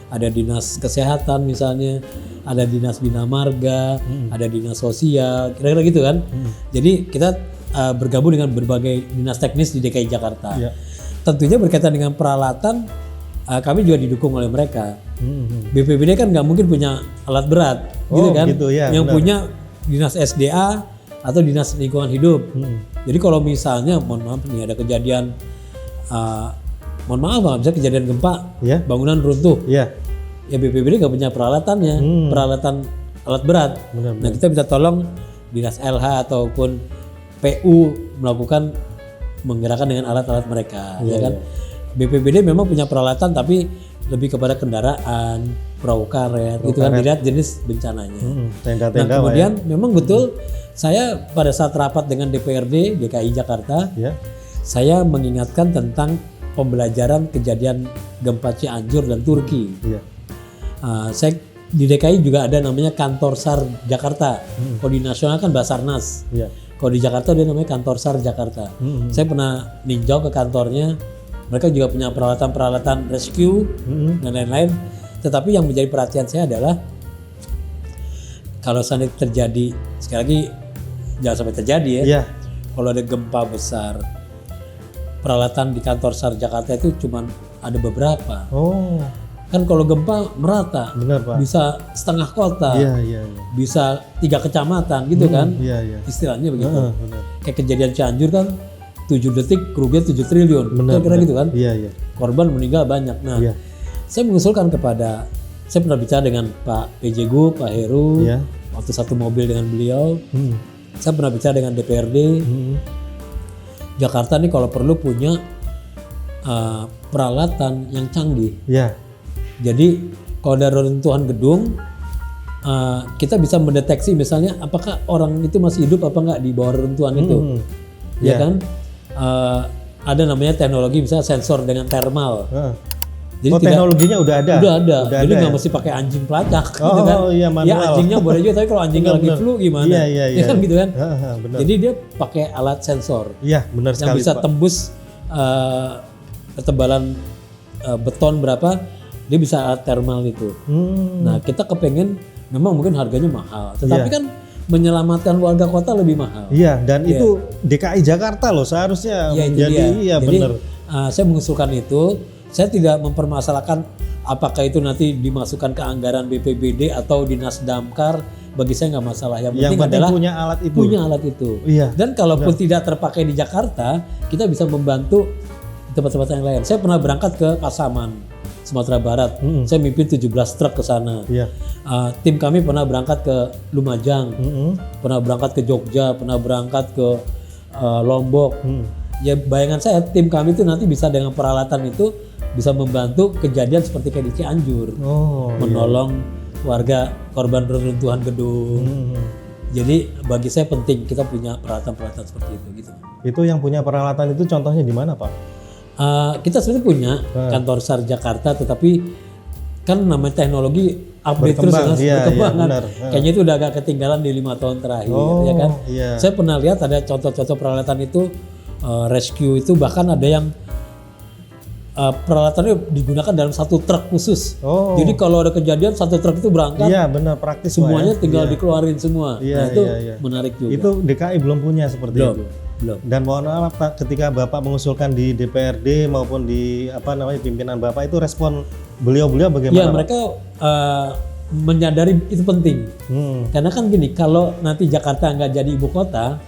ada Dinas Kesehatan misalnya, ada Dinas Bina Marga, ada Dinas Sosial, kira-kira gitu kan. Jadi kita bergabung dengan berbagai dinas teknis di DKI Jakarta. Ya. Tentunya berkaitan dengan peralatan, kami juga didukung oleh mereka. BPBD kan nggak mungkin punya alat berat, gitu kan? Gitu, ya, yang benar. punya Dinas SDA atau Dinas Lingkungan Hidup. Jadi kalau misalnya, mohon maaf nih, ada kejadian, mohon maaf Bang, bisa kejadian gempa, Ya. bangunan runtuh, Iya. ya BPBD nggak punya peralatannya, peralatan alat berat. Benar, Nah kita bisa tolong Dinas LH ataupun PU melakukan menggerakkan dengan alat-alat mereka, ya kan? BPBD memang punya peralatan tapi lebih kepada kendaraan, perahu karet, itu kan dilihat jenis bencananya. Tenda-tenda Nah kemudian memang betul, saya pada saat rapat dengan DPRD DKI Jakarta, ya. saya mengingatkan tentang pembelajaran kejadian gempa Cianjur dan Turki. Iya. Saya di DKI juga ada namanya Kantor SAR Jakarta. Kalau di nasional kan Basarnas. Iya. Kalau di Jakarta dia namanya Kantor SAR Jakarta. Saya pernah ninjau ke kantornya. Mereka juga punya peralatan-peralatan rescue dan lain-lain. Tetapi yang menjadi perhatian saya adalah kalau seandainya terjadi, sekali lagi jangan sampai terjadi ya. Iya. Kalau ada gempa besar, peralatan di Kantor SAR Jakarta itu cuma ada beberapa. Oh, Kan kalau gempa merata, benar Pak. bisa setengah kota, Iya. bisa 3 kecamatan gitu kan, Iya. istilahnya begitu. Benar. Kayak kejadian Cianjur kan 7 detik kerugian 7 triliun, kira-kira gitu kan. Iya. Korban meninggal banyak. Nah, Iya. saya mengusulkan saya pernah bicara dengan Pak PJ Gub, Pak Heru, Iya. waktu satu mobil dengan beliau. Saya pernah bicara dengan DPRD. Jakarta nih kalau perlu punya peralatan yang canggih. Iya. Jadi kalau ada runtuhan gedung, kita bisa mendeteksi misalnya apakah orang itu masih hidup apa enggak di bawah runtuhan itu, ya kan? Ada namanya teknologi misalnya sensor dengan thermal. Jadi teknologinya udah ada. Udah ada. Jadi nggak ya? mesti pakai anjing pelacak, Oh, gitu kan? iya, manual. Ya anjingnya boleh juga, tapi kalau anjingnya lagi Benar. flu gimana? Iya. Ya kan gitu kan? Benar. Jadi dia pakai alat sensor Iya, benar yang sekali bisa Pak. tembus ketebalan beton berapa, dia bisa alat thermal itu. Nah kita kepengen, memang mungkin harganya mahal, tetapi kan menyelamatkan warga kota lebih mahal. Iya, dan itu DKI Jakarta loh seharusnya Ya, itu menjadi dia. iya Jadi, benar. saya mengusulkan itu. Saya tidak mempermasalahkan apakah itu nanti dimasukkan ke anggaran BPBD atau Dinas Damkar. Bagi saya nggak masalah. Yang Yang penting adalah punya alat itu. punya alat itu. Iya. Dan kalaupun tidak terpakai di Jakarta, kita bisa membantu di tempat-tempat yang lain. Saya pernah berangkat ke Pasaman, Sumatera Barat. Saya mimpin 17 truk ke sana. Iya. Tim kami pernah berangkat ke Lumajang, Mm-mm. pernah berangkat ke Jogja, pernah berangkat ke Lombok. Ya bayangan saya tim kami itu nanti bisa dengan peralatan itu bisa membantu kejadian seperti kayak di Cianjur, Oh. menolong warga korban reruntuhan gedung. Jadi bagi saya penting kita punya peralatan-peralatan seperti itu gitu. Itu yang punya peralatan itu contohnya di mana, Pak? Kita sebenarnya punya kantor SAR Jakarta, tetapi kan namanya teknologi update terus Berkembang, Mas, iya, berkembang iya, kan. benar. Kayaknya itu udah agak ketinggalan di 5 tahun terakhir, Oh, ya kan. iya. Saya pernah lihat ada contoh-contoh peralatan itu rescue itu bahkan ada yang peralatannya digunakan dalam satu truk khusus. Oh. Jadi kalau ada kejadian satu truk itu berangkat, Iya, benar praktis Pak, semuanya ya. tinggal Iya. dikeluarin semua. Iya, Nah itu iya. menarik juga. Itu DKI belum punya seperti belum, itu. belum. Dan mohon maaf Pak, ketika Bapak mengusulkan di DPRD maupun di pimpinan Bapak itu respon beliau-beliau bagaimana? Ya Pak? mereka menyadari itu penting. Karena kan gini, kalau nanti Jakarta nggak jadi ibu kota,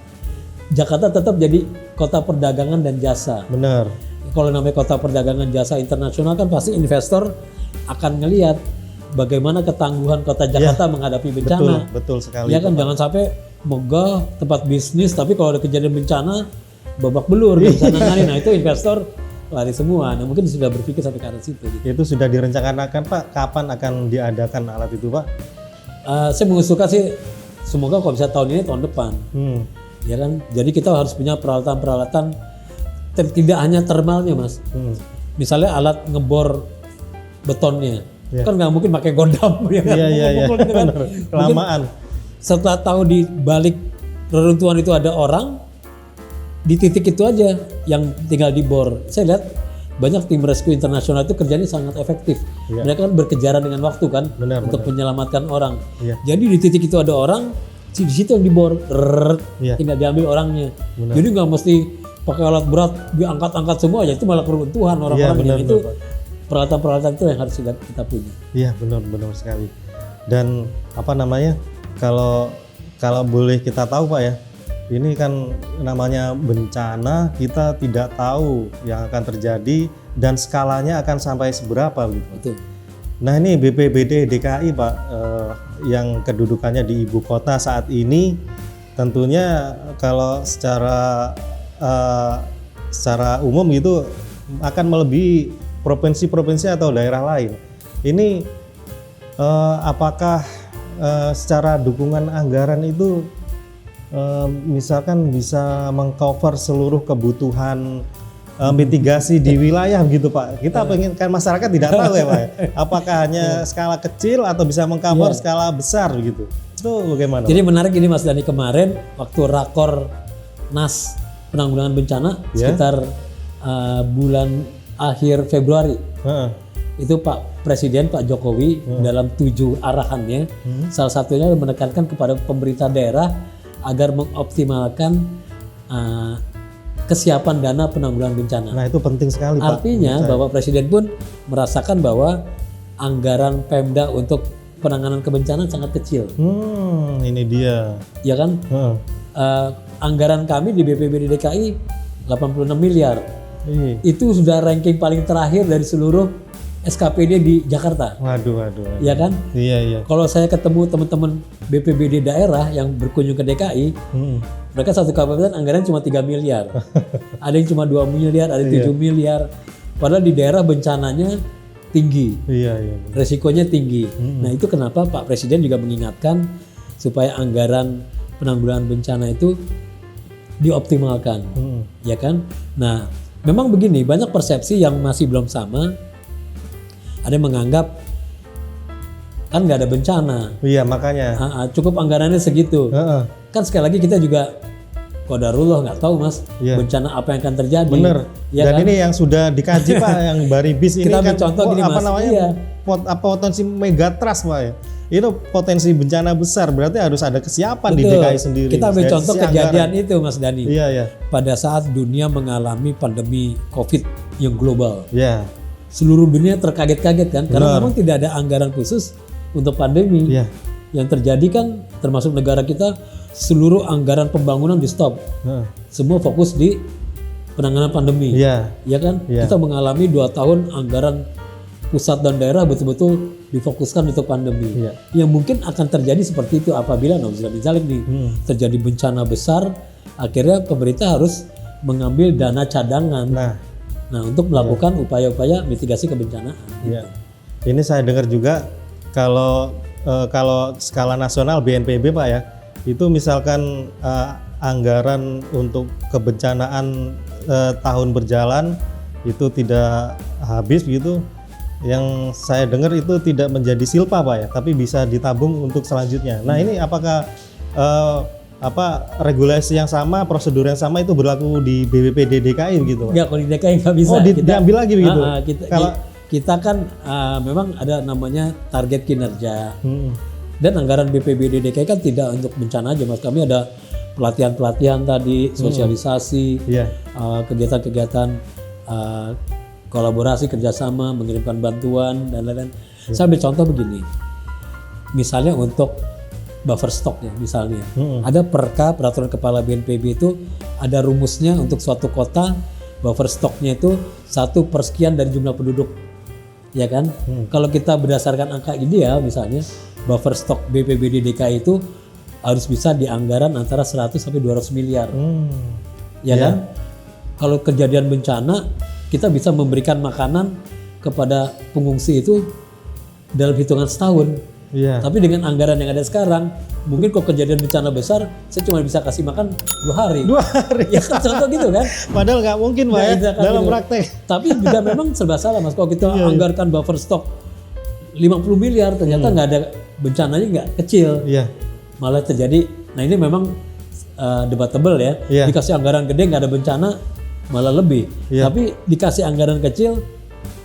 Jakarta tetap jadi kota perdagangan dan jasa. Benar. Kalau namanya kota perdagangan jasa internasional kan pasti investor akan ngelihat bagaimana ketangguhan kota Jakarta menghadapi bencana. Betul sekali. Ya kan jangan sampai megah tempat bisnis tapi kalau ada kejadian bencana babak belur nggak bisa nanganin. Nah itu investor lari semua. Nah mungkin sudah berpikir sampai ke arah situ. Gitu. Itu sudah direncanakan Pak, kapan akan diadakan alat itu Pak? Saya mengusulkan sih semoga kalau bisa tahun ini tahun depan. Ya kan, jadi kita harus punya peralatan-peralatan tidak hanya termalnya Mas. Misalnya alat ngebor betonnya, kan nggak mungkin pakai gondam ya kan? Iya. Gitu kan? Kelamaan. Setelah tahu di balik reruntuhan itu ada orang, di titik itu aja yang tinggal dibor. Saya lihat banyak tim rescue internasional itu kerjanya sangat efektif. Iya. Mereka kan berkejaran dengan waktu kan Benar, untuk menyelamatkan orang. Iya. Jadi di titik itu ada orang, di situ yang dibor, Iya. tinggal diambil orangnya. Benar. Jadi nggak mesti pakai alat berat diangkat-angkat semua aja, itu malah keruntuhan orang-orang Iya, benar, yang itu. benar, Peralatan-peralatan itu yang harus kita punya. Iya benar sekali. Dan kalau boleh kita tahu Pak ya, ini kan namanya bencana, kita tidak tahu yang akan terjadi dan skalanya akan sampai seberapa gitu. Betul. Nah ini BPBD DKI Pak, yang kedudukannya di ibu kota saat ini, tentunya kalau secara umum gitu akan melebihi provinsi-provinsi atau daerah lain. Ini apakah secara dukungan anggaran itu misalkan bisa mengcover seluruh kebutuhan mitigasi di wilayah gitu Pak? Kita pengen kan masyarakat tidak tahu ya Pak. Apakah hanya skala kecil atau bisa mengcover skala besar gitu? Itu bagaimana? Jadi menarik ini Mas Dani, kemarin waktu rakor NAS penanggulangan bencana sekitar bulan akhir Februari. Itu Pak Presiden Pak Jokowi dalam 7 arahannya salah satunya menekankan kepada pemerintah daerah agar mengoptimalkan kesiapan dana penanggulangan bencana. Nah itu penting sekali Pak. Artinya Bapak Presiden pun merasakan bahwa anggaran Pemda untuk penanganan kebencanaan sangat kecil. Ini dia. Ya kan? Anggaran kami di BPBD DKI 86 miliar. Itu sudah ranking paling terakhir dari seluruh SKPD di Jakarta. Waduh. Ya kan? Iya. Kalau saya ketemu teman-teman BPBD daerah yang berkunjung ke DKI, mereka satu kabupaten anggaran cuma 3 miliar. Ada yang cuma 2 miliar, ada yang 7 miliar. Padahal di daerah bencananya tinggi. Iya. Resikonya tinggi. Nah itu kenapa Pak Presiden juga mengingatkan supaya anggaran penanggulangan bencana itu dioptimalkan. Ya kan? Nah memang begini, banyak persepsi yang masih belum sama. Ada yang menganggap kan nggak ada bencana. Iya makanya. Cukup anggarannya segitu. Kan sekali lagi kita juga qadarullah nggak tahu Mas bencana apa yang akan terjadi. Bener. Ya Dan kan? ini yang sudah dikaji Pak, yang Baribis ini kita kan contoh gini Mas. potensi megatrust Pak ya. itu potensi bencana besar, berarti harus ada kesiapan di DKI sendiri. Kita ambil Dari contoh sisi kejadian anggaran. itu Mas Dani. Iya, iya. Pada saat dunia mengalami pandemi COVID yang global. Iya. Seluruh dunia terkaget-kaget kan, karena Benar. memang tidak ada anggaran khusus untuk pandemi. Iya. Yang terjadi kan termasuk negara kita, seluruh anggaran pembangunan di stop. Heeh. Semua fokus di penanganan pandemi. Iya. Ya kan? Iya. Kita mengalami 2 tahun anggaran pusat dan daerah betul-betul difokuskan untuk pandemi. Iya. Yang mungkin akan terjadi seperti itu apabila misalnya nih terjadi bencana besar, akhirnya pemerintah harus mengambil dana cadangan. Nah, untuk melakukan upaya-upaya mitigasi kebencanaan. Iya. Ini saya dengar juga kalau skala nasional BNPB Pak ya, itu misalkan anggaran untuk kebencanaan tahun berjalan itu tidak habis begitu. Yang saya dengar itu tidak menjadi silpa Pak ya, tapi bisa ditabung untuk selanjutnya. Nah ini apakah regulasi yang sama, prosedur yang sama itu berlaku di BPBD DKI begitu Pak? Enggak, kalau di DKI nggak bisa. Oh diambil lagi begitu? Kita kan memang ada namanya target kinerja. Dan anggaran BPBD DKI kan tidak untuk bencana aja Mas. Kami ada pelatihan-pelatihan tadi, sosialisasi, kegiatan-kegiatan kolaborasi, kerjasama, mengirimkan bantuan dan lain-lain. Saya ambil contoh begini, misalnya untuk buffer stock ya misalnya, ada peraturan kepala BNPB itu ada rumusnya untuk suatu kota buffer stocknya itu 1/sekian dari jumlah penduduk, ya kan? Kalau kita berdasarkan angka ideal misalnya buffer stock BPBD DKI itu harus bisa di anggaran antara 100 sampai 200 miliar, ya kan? Kalau kejadian bencana kita bisa memberikan makanan kepada pengungsi itu dalam hitungan setahun. Tapi dengan anggaran yang ada sekarang, mungkin kalau kejadian bencana besar, saya cuma bisa kasih makan 2 hari. 2 hari. Ya kan contoh gitu kan. Padahal nggak mungkin Pak ya, dalam praktek. Tapi juga memang serba salah Mas. Kalau kita anggarkan buffer stock 50 miliar, ternyata nggak ada bencananya nggak kecil. Malah terjadi, nah ini memang debatable ya. Dikasih anggaran gede nggak ada bencana, malah lebih. Tapi dikasih anggaran kecil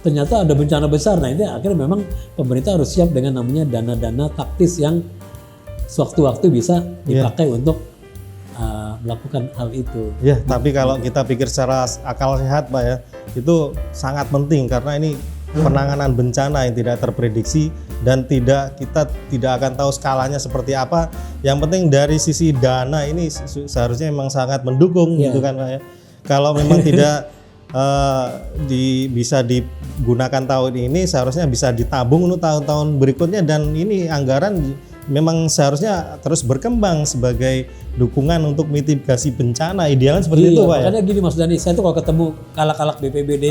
ternyata ada bencana besar. Nah ini akhirnya memang pemerintah harus siap dengan namanya dana-dana taktis yang sewaktu-waktu bisa dipakai untuk melakukan hal itu. Tapi kalau kita pikir secara akal sehat Pak ya, itu sangat penting karena ini penanganan bencana yang tidak terprediksi dan kita tidak akan tahu skalanya seperti apa. Yang penting dari sisi dana ini seharusnya memang sangat mendukung gitu kan Pak ya. Kalau memang tidak bisa digunakan tahun ini, seharusnya bisa ditabung untuk tahun-tahun berikutnya, dan ini anggaran memang seharusnya terus berkembang sebagai dukungan untuk mitigasi bencana. Idealnya seperti itu Pak ya. Makanya gini Mas Dani, saya tuh kalau ketemu kalak-kalak BPBD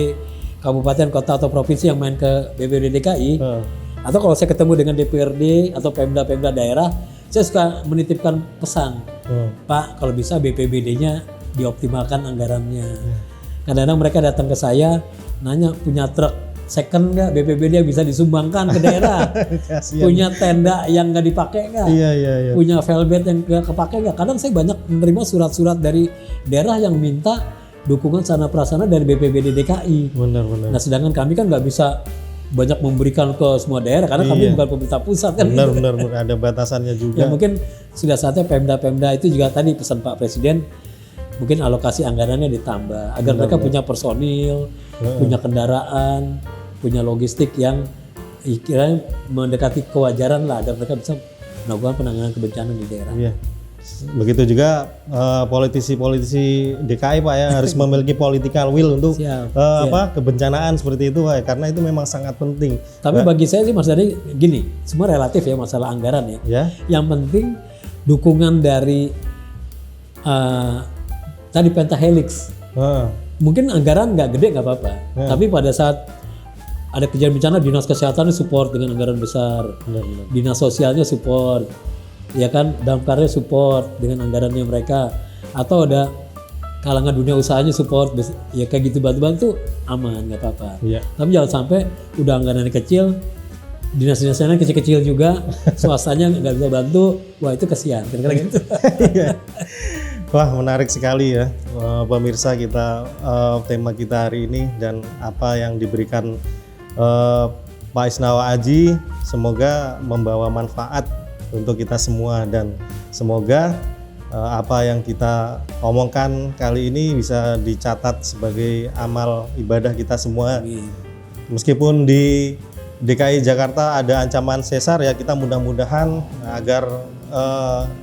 kabupaten, kota atau provinsi yang main ke BPBD DKI, atau kalau saya ketemu dengan DPRD atau Pemda-Pemda daerah, saya suka menitipkan pesan, Pak kalau bisa BPBD-nya dioptimalkan anggarannya. Kadang-kadang mereka datang ke saya nanya, punya truk second nggak BPBD yang bisa disumbangkan ke daerah, punya tenda yang nggak dipakai nggak, punya velvet yang nggak kepake nggak. Kadang saya banyak menerima surat-surat dari daerah yang minta dukungan sarana prasarana dari BPBD DKI. Benar. Nah sedangkan kami kan nggak bisa banyak memberikan ke semua daerah karena kami bukan pemerintah pusat kan. Benar, ada batasannya juga. Ya mungkin sudah saatnya Pemda-Pemda itu juga tadi pesan Pak Presiden, mungkin alokasi anggarannya ditambah agar mereka punya personil, punya kendaraan, punya logistik yang kira mendekati kewajaran lah agar mereka bisa melakukan penanganan kebencanaan di daerah. Begitu juga politisi-politisi DKI Pak ya harus memiliki political will untuk kebencanaan seperti itu Pak ya, karena itu memang sangat penting. Tapi bagi saya sih Mas Dani gini, semua relatif ya masalah anggaran ya. Yang penting dukungan dari tadi pentahelix. Mungkin anggaran nggak gede nggak apa-apa, tapi pada saat ada kejadian bencana dinas kesehatan support dengan anggaran besar, dinas sosialnya support, ya kan, damkarnya support dengan anggarannya mereka, atau ada kalangan dunia usahanya support, ya kayak gitu bantu-bantu aman nggak apa-apa. Tapi jangan sampai udah anggarannya kecil, dinas-dinasnya kecil-kecil juga, swastanya nggak bisa bantu, wah itu kesian, kira-kira gitu. Wah menarik sekali ya pemirsa kita tema kita hari ini, dan apa yang diberikan Pak Isnawa Aji semoga membawa manfaat untuk kita semua, dan semoga apa yang kita omongkan kali ini bisa dicatat sebagai amal ibadah kita semua. Amin. Meskipun di DKI Jakarta ada ancaman sesar, ya kita mudah-mudahan agar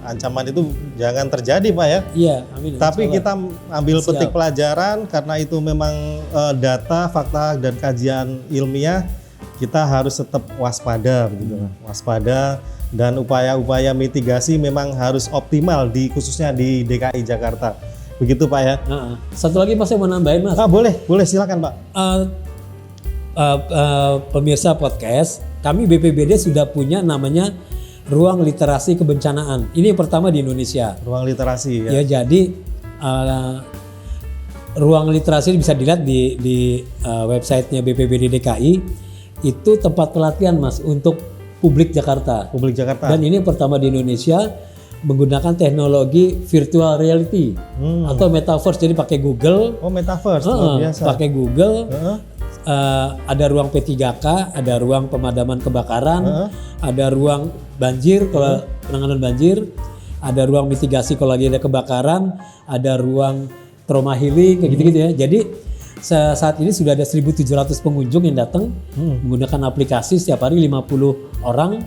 ancaman itu jangan terjadi, Pak ya. Iya, amin. Tapi kita ambil Siap. petik pelajaran, karena itu memang data, fakta, dan kajian ilmiah. Kita harus tetap waspada, begitu. Waspada, dan upaya-upaya mitigasi memang harus optimal khususnya di DKI Jakarta. Begitu, Pak ya. Satu lagi Mas, saya mau nambahin Mas. Boleh silakan, Pak. Pemirsa podcast, kami BPBD sudah punya namanya Ruang Literasi Kebencanaan. Ini yang pertama di Indonesia. Ruang literasi ya. Ya, jadi ruang literasi bisa dilihat di websitenya BPBD DKI. Itu tempat pelatihan Mas untuk publik Jakarta. Publik Jakarta. Dan ini yang pertama di Indonesia menggunakan teknologi virtual reality atau metaverse. Jadi pakai Google. Oh, metaverse, luar biasa. Pakai Google. Ada ruang P3K, ada ruang pemadaman kebakaran, ada ruang banjir kalau penanganan banjir, ada ruang mitigasi kalau lagi ada kebakaran, ada ruang trauma healing kayak gitu-gitu ya. Jadi saat ini sudah ada 1.700 pengunjung yang datang menggunakan aplikasi, setiap hari 50 orang.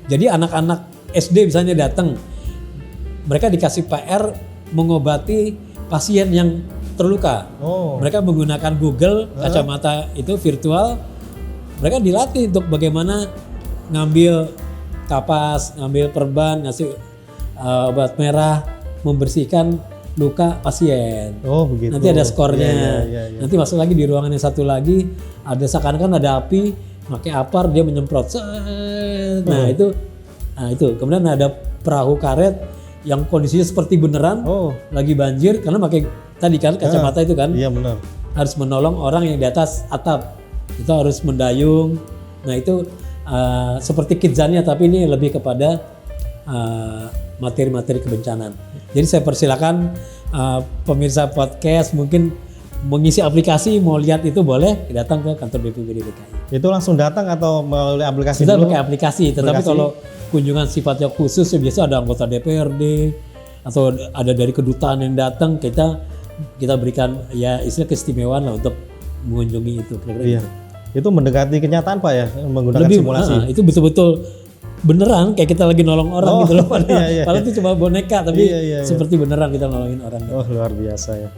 Jadi anak-anak SD misalnya datang, mereka dikasih PR mengobati pasien yang terluka. Mereka menggunakan Google, kacamata itu virtual. Mereka dilatih untuk bagaimana ngambil kapas, ngambil perban, ngasih obat merah, membersihkan luka pasien. Begitu. Nanti ada skornya. Ya. Nanti masuk lagi di ruangan yang satu lagi, ada seakan-akan ada api, pakai apar dia menyemprot. Nah itu. Kemudian ada perahu karet yang kondisinya seperti beneran, lagi banjir karena pakai tadi kan kacamata itu kan. Iya benar. Harus menolong orang yang di atas atap. Itu harus mendayung. Nah itu seperti Kidzania, tapi ini lebih kepada materi-materi kebencanaan. Jadi saya persilakan pemirsa podcast mungkin mengisi aplikasi, mau lihat itu boleh datang ke kantor BPBD DKI. Itu langsung datang atau melalui aplikasi Kita dulu? pakai aplikasi, tetapi kalau kunjungan sifatnya khusus ya biasa ada anggota DPRD atau ada dari kedutaan yang datang, kita berikan ya istilah keistimewaan lah untuk mengunjungi itu. Iya. Itu mendekati kenyataan Pak ya, menggunakan simulasi. Itu betul-betul beneran kayak kita lagi nolong orang gitu loh. Padahal itu cuma boneka, tapi seperti beneran kita nolongin orang. Luar biasa ya.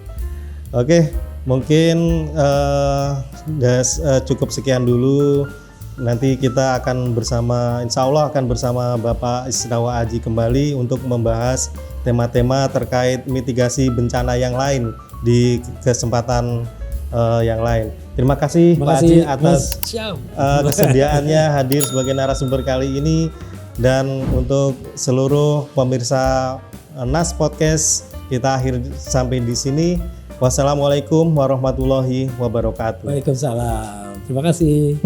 Oke, mungkin cukup sekian dulu. Nanti kita akan insya Allah akan bersama Bapak Isnawa Aji kembali untuk membahas tema-tema terkait mitigasi bencana yang lain di kesempatan yang lain. Terima kasih Pak Aji atas kesediaannya hadir sebagai narasumber kali ini, dan untuk seluruh pemirsa NAS Podcast kita akhir sampai di sini. Wassalamualaikum warahmatullahi wabarakatuh. Waalaikumsalam. Terima kasih.